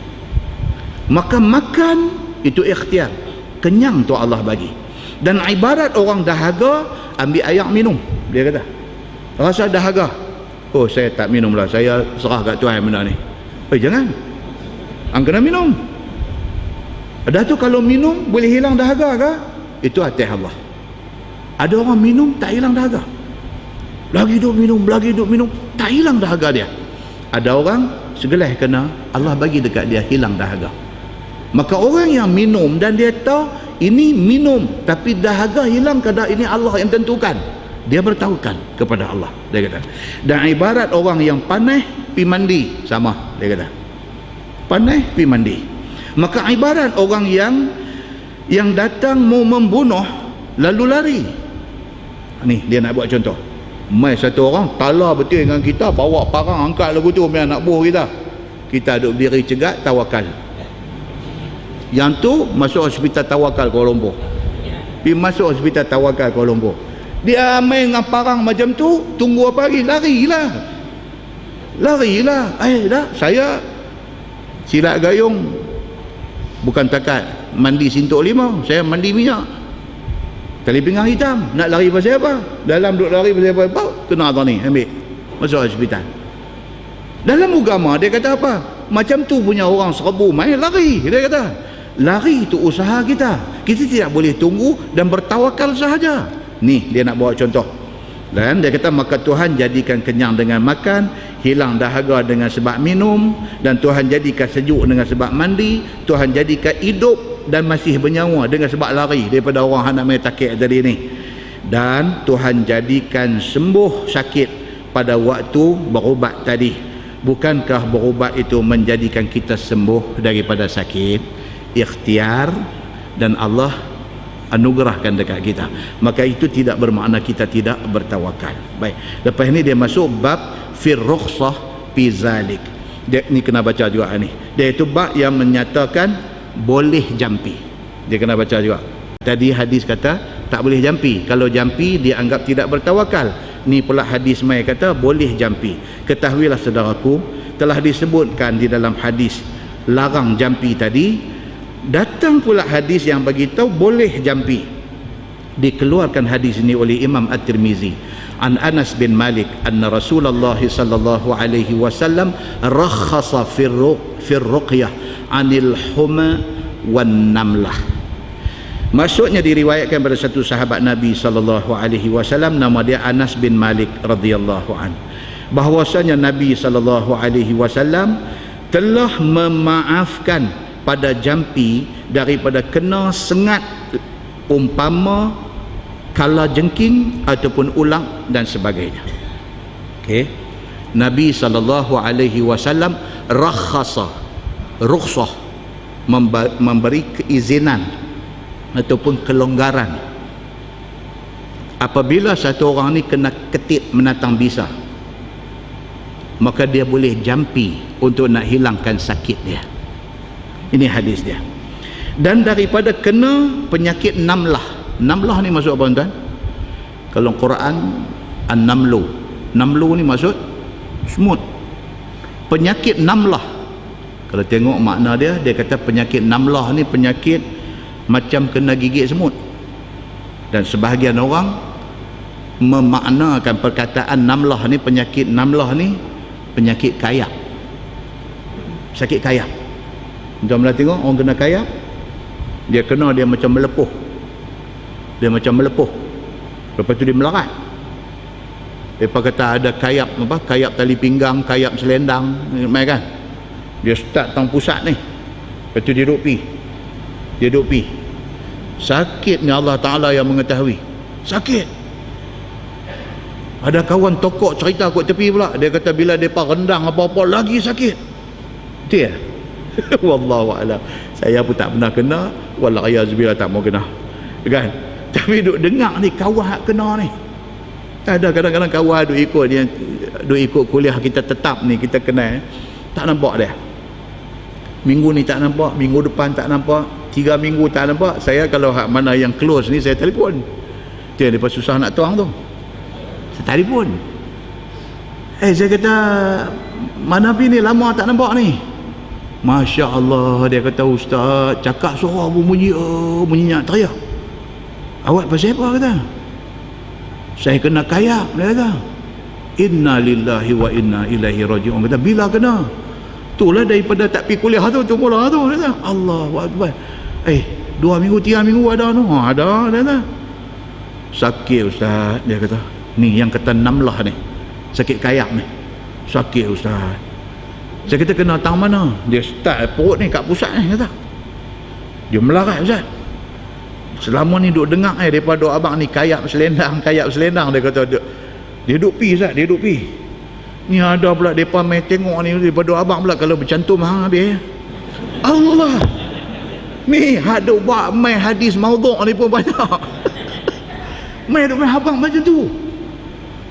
Maka makan itu ikhtiar. Kenyang tu Allah bagi. Dan ibarat orang dahaga ambil air minum. Dia kata rasa dahaga, oh saya tak minum lah, saya serah kat Tuhan benda ni. Jangan, ang kena minum. Dah tu kalau minum boleh hilang dahaga ke? Itu atas Allah. Ada orang minum tak hilang dahaga, lagi duk minum tak hilang dahaga dia. Ada orang segelas kena, Allah bagi dekat dia hilang dahaga. Maka orang yang minum dan dia tahu ini minum tapi dahaga hilang kadang ini Allah yang tentukan, Dia bertawakal kepada Allah, dia kata. Dan ibarat orang yang panas pi mandi, sama, dia kata. Panas pi mandi. Maka ibarat orang yang datang mau membunuh lalu lari. Ni dia nak buat contoh. Mai satu orang tala betul dengan kita, bawa parang angkat lagu tu mai nak bunuh kita. Kita duduk berdiri cegat, tawakal. Yang tu masuk hospital tawakal Kuala Lumpur. Pergi masuk hospital tawakal Kuala Lumpur. Dia main dengan parang macam tu, tunggu apa lagi? Larilah. Dah, saya silat gayung bukan takat mandi sintuk 5, saya mandi minyak. Tali pinggang hitam, nak lari pasal apa? Dalam duk lari pasal apa? Kena tau ni, ambil. Masuk hospital. Dalam agama dia kata apa? Macam tu punya orang serbu main lari. Dia kata lari itu usaha kita. Kita tidak boleh tunggu dan bertawakal sahaja. Ni dia nak bawa contoh. Dan dia kata maka Tuhan jadikan kenyang dengan makan, hilang dahaga dengan sebab minum, dan Tuhan jadikan sejuk dengan sebab mandi, Tuhan jadikan hidup dan masih bernyawa dengan sebab lari daripada orang nak main takik tadi ni. Dan Tuhan jadikan sembuh sakit pada waktu berubat tadi. Bukankah berubat itu menjadikan kita sembuh daripada sakit? Ikhtiar, dan Allah anugerahkan dekat kita. Maka itu tidak bermakna kita tidak bertawakal. Baik, lepas ni dia masuk bab fir rukhsah fi zalik. Dia ni kena baca juga ni. Dia itu bab yang menyatakan boleh jampi. Dia kena baca juga. Tadi hadis kata tak boleh jampi. Kalau jampi dia anggap tidak bertawakal. Ni pula hadis mai kata boleh jampi. Ketahuilah saudaraku, telah disebutkan di dalam hadis larang jampi tadi, datang pula hadis yang beritahu boleh jampi. Dikeluarkan hadis ini oleh Imam At-Tirmizi an Anas bin Malik anna Rasulullah sallallahu alaihi wasallam rakhasa fi ruqyah anil huma wan namlah. Maksudnya diriwayatkan pada satu sahabat Nabi sallallahu alaihi wasallam, nama dia Anas bin Malik radhiyallahu an, bahwasanya Nabi sallallahu alaihi wasallam telah memaafkan pada jampi daripada kena sengat umpama kala jengking ataupun ulang dan sebagainya. Okey, Nabi sallallahu alaihi wasallam rakhasa, rukhsah, memberi keizinan ataupun kelonggaran apabila satu orang ni kena ketit menatang bisa, maka dia boleh jampi untuk nak hilangkan sakit dia. Ini hadis dia. Dan daripada kena penyakit namlah. Namlah ni maksud apa tuan? Kalau Quran an-namlu. Namlu ni maksud semut. Penyakit namlah. Kalau tengok makna dia, dia kata penyakit namlah ni penyakit macam kena gigit semut. Dan sebahagian orang memaknakan perkataan namlah ni, penyakit namlah ni penyakit kayak. Sakit kayak. Tuan-tuan tengok orang kena kayak, dia kena dia macam melepuh. Dia macam melepuh. Lepas tu dia melarat. Lepas kata ada kayap apa? Kayap tali pinggang, kayap selendang, mai kan? Dia start tang pusat ni. Lepas tu dia duduk pi. Dia duduk pi. Sakitnya Allah Taala yang mengetahui. Sakit. Ada kawan tokok cerita kat tepi pula, dia kata bila depa rendang apa-apa lagi sakit. Betul ya? Wallahu a'lam. Saya pun tak pernah kena, wallahiyazubillah tak mau kena. Kan? Tapi duk dengar ni kawan hak kena ni. Ada kadang-kadang kawan duk ikut dia, duk ikut kuliah kita tetap ni, kita kenal, tak nampak dia. Minggu ni tak nampak, minggu depan tak nampak, 3 minggu tak nampak. Saya kalau hak mana yang close ni saya telefon. Tu yang depa susah nak tuang tu. Saya telefon. Saya kata mana pi ni lama tak nampak ni. Masya Allah, dia kata ustaz cakap suara pun bunyi bunyinya teriak. Awak pasal apa kata? Saya kena kayak, dia kata. Inna lillahi wa inna ilaihi raji'un. Kata bila kena? Itulah daripada tak pergi kuliah tu mula tu, kata. Allahu akbar. 2 minggu 3 minggu ada tu. Ada, dia kata. Sakit ustaz, dia kata. Ni yang kata namlah ni. Sakit kayak ni. Sakit ustaz. Saya kata kena tang mana? Dia start perut ni kat pusat ni, kata. Dia melarat ustaz. selama ni duk dengar daripada duk abang ni kayap selendang dia kata dia duk pi Ustaz, dia duk pi. Ni ada pula depa mai tengok ni daripada abang pula kalau bercantum hang habis. Allah. Ni hak duk buat mai hadis maudhu' ni pun banyak. Mai duk mai abang macam tu.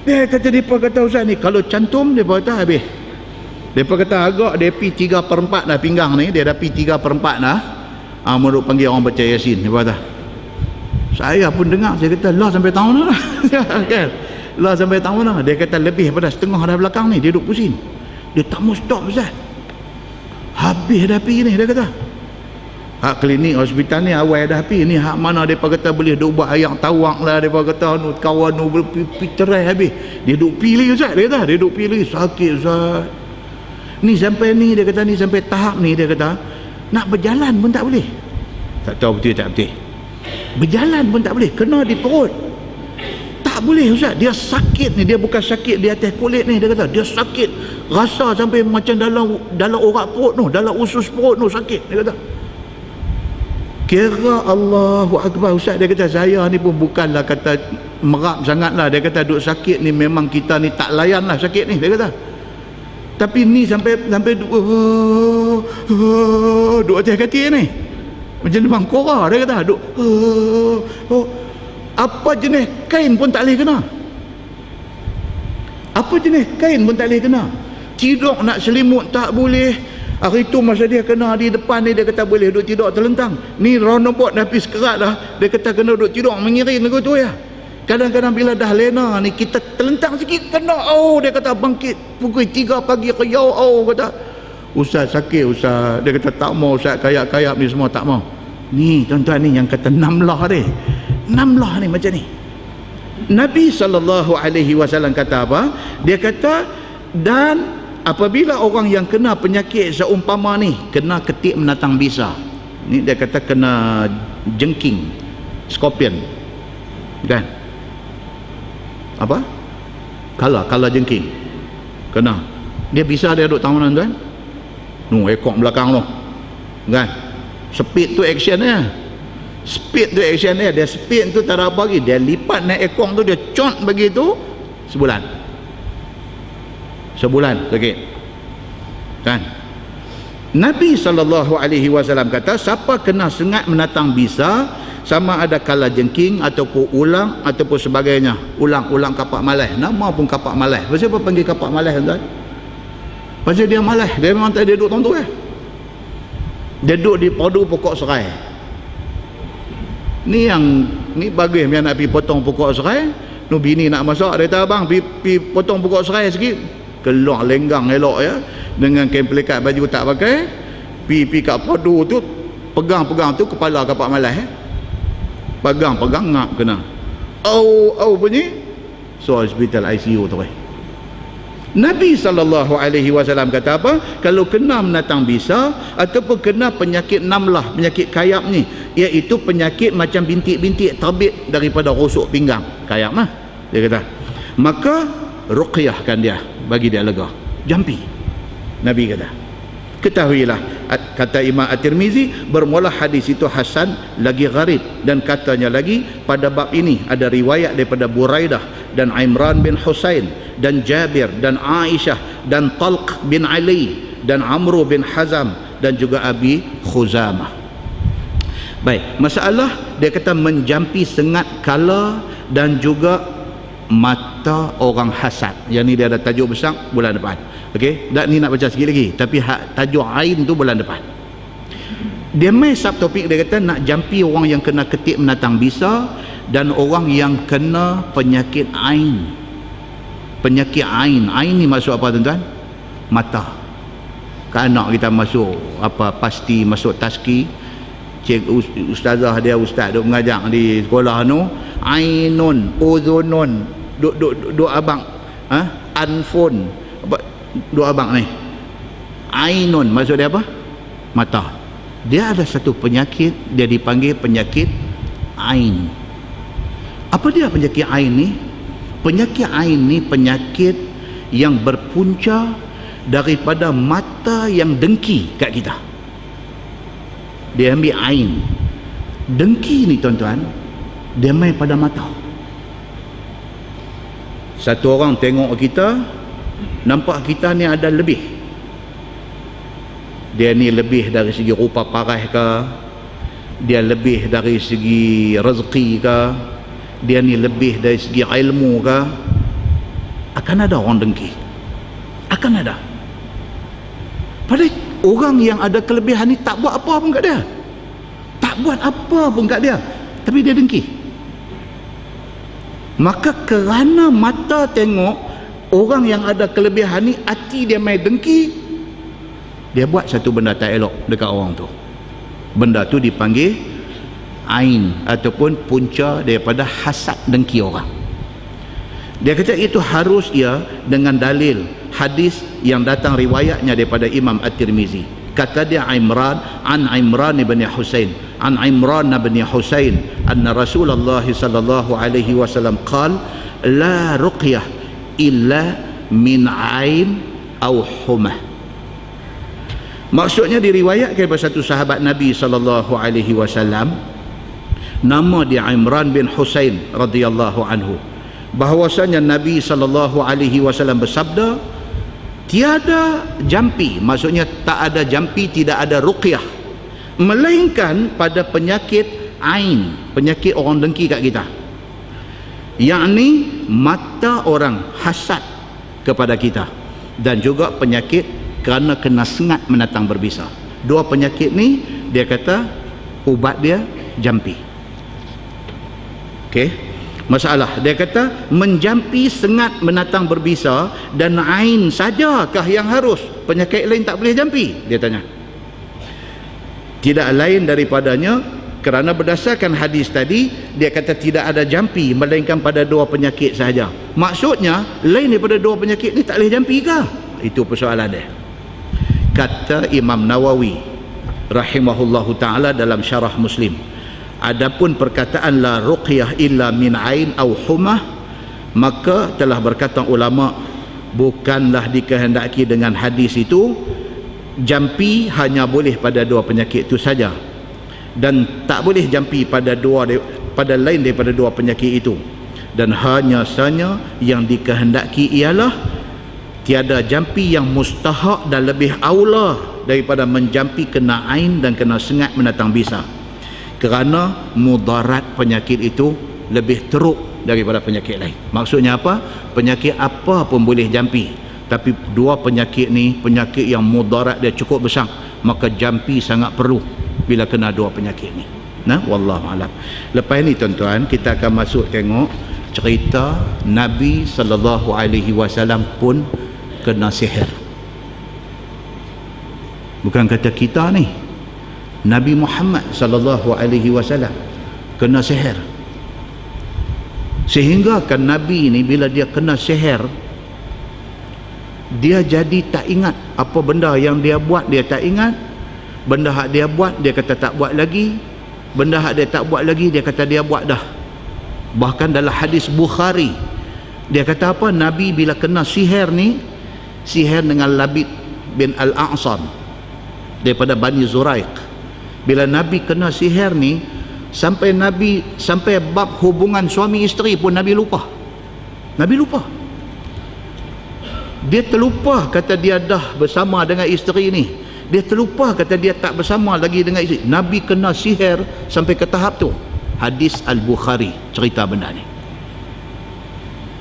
Dia kata depa kata Ustaz ni kalau cantum depa kata habis. Depa kata agak dia pi 3/4 dah pinggang ni, dia dah pi 3/4 dah. Menurut panggil orang baca Yasin depa kata. Saya pun dengar, saya kata lah sampai tahun dah. Kan? Lah sampai tahun dah. Dia kata lebih pada setengah dah belakang ni dia duk pusing. Dia tak mau stop Ustaz. Habis dah pi ni dia kata. Hak klinik hospital ni awal dah pi ni, hak mana depa kata boleh duk buat ayak tawak lah, depa kata nu kawan nu cerai habis. Dia duk pi lagi Ustaz, dia kata dia duk pi lagi sakit Ustaz. Ni sampai ni dia kata, ni sampai tahap ni dia kata nak berjalan pun tak boleh. Tak tahu betul tak betul. Berjalan pun tak boleh, kena di perut. Tak boleh Ustaz, dia sakit ni, dia bukan sakit di atas kulit ni, dia kata dia sakit, rasa sampai macam dalam urat perut tu, dalam usus perut tu sakit, dia kata. Kira Allahu Akbar Ustaz, dia kata saya ni pun bukanlah kata merap sangatlah, dia kata duk sakit ni memang kita ni tak layan lah sakit ni, dia kata. Tapi ni sampai duk atas kaki ni macam demam kora, dia kata duk apa jenis kain pun tak boleh kena, apa jenis kain pun tak boleh kena. Tidur nak selimut tak boleh. Hari tu masa dia kena di depan ni, dia kata boleh duduk tidur terlentang. Ni roundabout dah habis kerat dah, dia kata kena duduk tidur mengiring lagu tu ya. Kadang-kadang bila dah lena ni kita terlentang sikit kena, dia kata bangkit pukul 3 pagi kayau, kata Ustaz sakit Ustaz. Dia kata tak mau Ustaz, kayap-kayap ni semua tak mau. Ni tuan-tuan ni yang kata namlah ni, namlah ni macam ni. Nabi SAW kata apa? Dia kata dan apabila orang yang kena penyakit seumpama ni, kena ketik menatang bisa, ni dia kata kena jengking, scorpion kan, apa kala jengking kena, dia bisa dia duduk tahunan tuan, ekor belakang tu kan, speed tu action dia, speed tu action dia, dia speed tu tak ada apa lagi, dia lipat naik ekor tu, dia cont begitu sebulan sakit kan. Nabi SAW kata siapa kena sengat menatang bisa, sama ada kala jengking ataupun ulang ataupun sebagainya, ulang kapak malas, nama pun kapak malas. Pasal apa panggil kapak malas tuan? Pasal dia malas, dia memang tak dia duduk tu dia duduk di padu pokok serai. Ni bagus yang nak pergi potong pokok serai, nu bini nak masak, dia kata abang pergi potong pokok serai sikit, keluar lenggang elok ya, dengan kain pelikat baju tak pakai, pergi kat padu tu, pegang tu kepala kapak malas pegang ngap kena bunyi, so hospital ICU tu Nabi SAW kata apa? Kalau kena menatang bisa ataupun kena penyakit namlah, penyakit kayap ni, iaitu penyakit macam bintik-bintik terbit daripada rusuk pinggang, kayap mah dia kata, maka ruqyahkan dia, bagi dia lega, jampi. Nabi kata, ketahuilah, kata Imam At-Tirmizi, bermula hadis itu hasan lagi gharib, dan katanya lagi pada bab ini ada riwayat daripada Buraidah dan Imran bin Husain dan Jabir dan Aisyah dan Talq bin Ali dan Amru bin Hazam dan juga Abi Khuzamah. Baik, masalah dia kata menjampi sengat kala dan juga mata orang hasad. Yang ni dia ada tajuk besar bulan depan. Okey, dak ni nak baca sikit lagi, tapi tajuk ain tu bulan depan. Dia main subtopik, dia kata nak jampi orang yang kena ketik menatang bisa dan orang yang kena penyakit ain. Penyakit ain ni masuk apa tuan-tuan? Mata. Kan anak kita masuk apa, pasti masuk taski, cik ustazah dia, ustaz duk mengajar di sekolah tu, ainun uzunun, duk abang anfun, apa duk abang ni, ainun maksud dia apa? Mata. Dia ada satu penyakit, dia dipanggil penyakit ain. Apa dia penyakit ain ni? Penyakit ain ni penyakit yang berpunca daripada mata yang dengki kat kita. Dia ambil ain. Dengki ni tuan-tuan, dia main pada mata. Satu orang tengok kita, nampak kita ni ada lebih. Dia ni lebih dari segi rupa parah ke, dia lebih dari segi rezeki ke, dia ni lebih dari segi ilmu ke, akan ada orang dengki. Akan ada. Padahal orang yang ada kelebihan ni tak buat apa pun kat dia. Tak buat apa pun kat dia, tapi dia dengki. Maka kerana mata tengok orang yang ada kelebihan ni, hati dia main dengki, dia buat satu benda tak elok dekat orang tu. Benda tu dipanggil ain, ataupun punca daripada hasad dengki orang. Dia kata itu harus ia dengan dalil hadis yang datang riwayatnya daripada Imam At-Tirmizi. Kata dia Imran bin Husain, an Imran bin Husain anna Rasulullah sallallahu alaihi wasallam qala la ruqyah illa min ain aw humah. Maksudnya diriwayatkan daripada satu sahabat Nabi sallallahu alaihi wasallam, nama dia Imran bin Husain radhiyallahu anhu, bahwasanya Nabi sallallahu alaihi wasallam bersabda, tiada jampi, maksudnya tak ada jampi, tidak ada ruqyah, melainkan pada penyakit ain, penyakit orang dengki kat kita, yakni mata orang hasad kepada kita, dan juga penyakit kerana kena sengat menatang berbisa. Dua penyakit ni dia kata ubat dia jampi. Okey, masalah dia kata menjampi sengat menatang berbisa dan ain sajakah yang harus, penyakit lain tak boleh jampi? Dia tanya. Tidak lain daripadanya, kerana berdasarkan hadis tadi dia kata tidak ada jampi melainkan pada dua penyakit sahaja. Maksudnya lain daripada dua penyakit ni tak boleh jampi ke? Itu persoalan dia. Kata Imam Nawawi rahimahullahu ta'ala dalam syarah Muslim, adapun perkataan la ruqyah illa min ain au humah, maka telah berkata ulama, bukanlah dikehendaki dengan hadis itu jampi hanya boleh pada dua penyakit itu saja, dan tak boleh jampi pada lain daripada dua penyakit itu, dan hanya sahaja yang dikehendaki ialah tiada jampi yang mustahak dan lebih aula daripada menjampi kena ain dan kena sengat menatang bisa, kerana mudarat penyakit itu lebih teruk daripada penyakit lain. Maksudnya apa? Penyakit apa pun boleh jampi, tapi dua penyakit ni penyakit yang mudarat dia cukup besar, maka jampi sangat perlu bila kena dua penyakit ni. Nah, wallahu alam. Lepas ni tuan-tuan, kita akan masuk tengok cerita Nabi sallallahu alaihi wasallam pun kena sihir. Bukan kata kita ni, Nabi Muhammad sallallahu alaihi wasallam kena sihir. Sehingga kan Nabi ni bila dia kena sihir, dia jadi tak ingat apa benda yang dia buat, dia tak ingat. Benda hak dia buat dia kata tak buat lagi, benda hak dia tak buat lagi dia kata dia buat dah. Bahkan dalam hadis Bukhari dia kata apa, Nabi bila kena sihir ni, sihir dengan Labid bin Al-A'sam daripada Bani Zuraiq, bila Nabi kena sihir ni, sampai bab hubungan suami isteri pun Nabi lupa. Dia terlupa kata dia dah bersama dengan isteri ni, dia terlupa kata dia tak bersama lagi dengan isteri. Nabi kena sihir sampai ke tahap tu. Hadis Al-Bukhari cerita benda ni.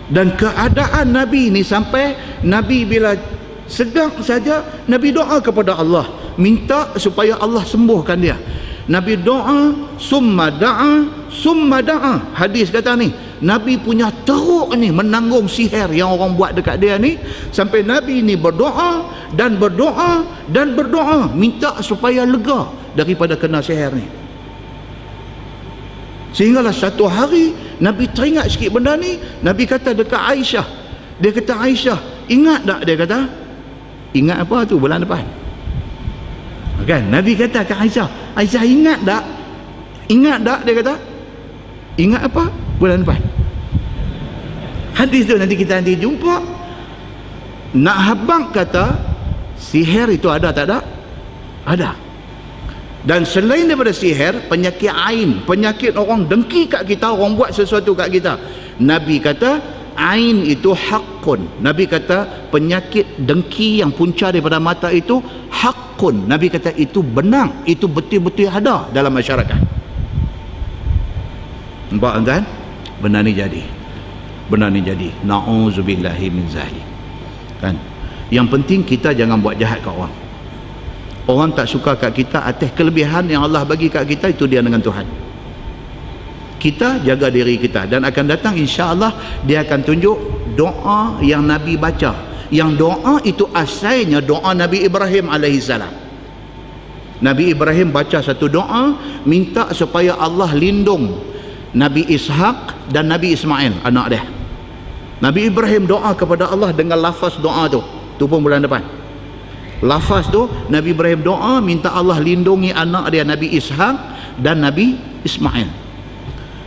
Dan keadaan Nabi ni sampai Nabi bila sedang saja, Nabi doa kepada Allah, minta supaya Allah sembuhkan dia. Nabi doa, summa da'a. Hadis kata ni, Nabi punya teruk ni menanggung sihir yang orang buat dekat dia ni, sampai Nabi ni berdoa dan berdoa dan berdoa minta supaya lega daripada kena sihir ni. Sehinggalah satu hari Nabi teringat sikit benda ni, Nabi kata dekat Aisyah, dia kata, Aisyah ingat tak, dia kata, ingat apa tu bulan depan kan? Nabi kata ke Aisyah, Aisyah ingat tak dia kata, ingat apa bulan depan. Hadis tu nanti kita jumpa. Nak habang kata sihir itu ada tak ada? Ada. Dan selain daripada sihir, penyakit ain, penyakit orang dengki kat kita, orang buat sesuatu kat kita, Nabi kata ain itu hakun. Nabi kata penyakit dengki yang punca daripada mata itu hakun. Nabi kata itu benar, itu betul-betul ada dalam masyarakat. Nampak tuan? Benar ni jadi. Benar ni jadi. Na'udzubillahi min zalik. Kan? Yang penting kita jangan buat jahat kat orang. Orang tak suka kat kita atas kelebihan yang Allah bagi kat kita, itu dia dengan Tuhan. Kita jaga diri kita, dan akan datang insya-Allah dia akan tunjuk doa yang Nabi baca. Yang doa itu asalnya doa Nabi Ibrahim alaihissalam. Nabi Ibrahim baca satu doa minta supaya Allah lindung Nabi Ishak dan Nabi Ismail, anak dia. Nabi Ibrahim doa kepada Allah dengan lafaz doa tu. Tu pun bulan depan. Lafaz tu Nabi Ibrahim doa minta Allah lindungi anak dia Nabi Ishak dan Nabi Ismail.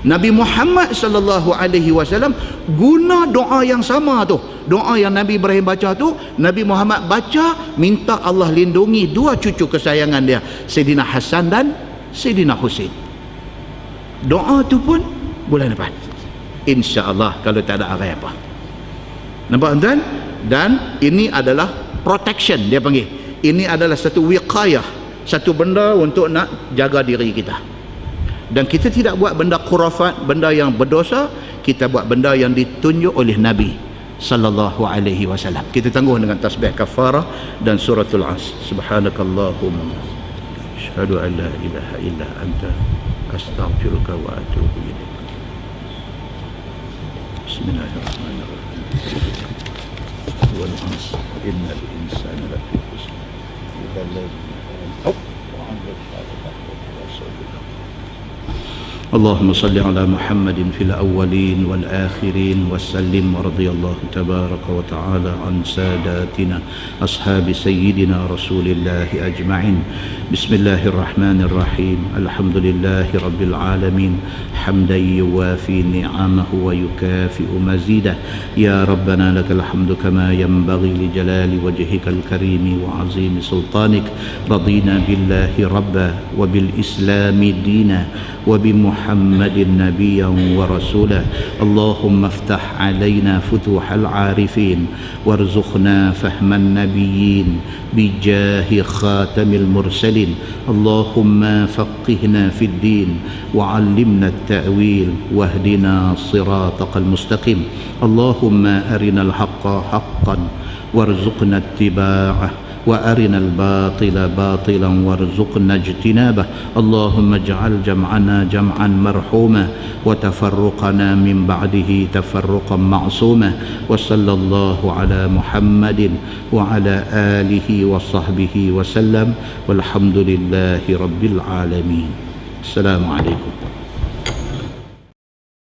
Nabi Muhammad sallallahu alaihi wasallam guna doa yang sama tu. Doa yang Nabi Ibrahim baca tu, Nabi Muhammad baca minta Allah lindungi dua cucu kesayangan dia, Sayyidina Hasan dan Sayyidina Husain. Doa tu pun bulan depan, insya-Allah, kalau tak ada apa-apa. Nampak tuan? Dan ini adalah protection, dia panggil. Ini adalah satu wiqayah, satu benda untuk nak jaga diri kita. Dan kita tidak buat benda khurafat, benda yang berdosa. Kita buat benda yang ditunjuk oleh Nabi sallallahu alaihi wasallam. Kita tangguh dengan tasbih kafarah dan suratul As. Subhanakallahumma asyhadu an la ilaha illa anta astaghfiruka wa atubu ilaik. Bismillahirrahmanirrahim. Wal 'asr innal insana lafi khusr illa alladhina amanu wa 'amilus salihati wa tawasaw. اللهم صل على محمد في الأولين والآخرين وسلم، ورضي الله تبارك وتعالى عن ساداتنا أصحاب سيدنا رسول الله أجمعين. بسم الله الرحمن الرحيم. الحمد لله رب العالمين حمدا يوافي نعمه ويكافئ مزيده. يا ربنا لك الحمد كما ينبغي لجلال وجهك الكريم وعظيم سلطانك. رضينا بالله ربا وبالإسلام دينا وبمحمد نبيا ورسولا. اللهم افتح علينا فتوح العارفين وارزقنا فهم النبيين بجاه خاتم المرسلين. اللهم فقهنا في الدين وعلمنا التأويل واهدنا صراطك المستقيم. اللهم أرنا الحق حقا وارزقنا اتباعه وأرنا الباطل باطلا وارزقنا اجتنابه. اللهم اجعل جمعنا جمعا مرحوما وتفرقنا من بعده تفرقا معصوما. وصلى الله على محمد وعلى آله وصحبه وسلم، والحمد لله رب العالمين. السلام عليكم.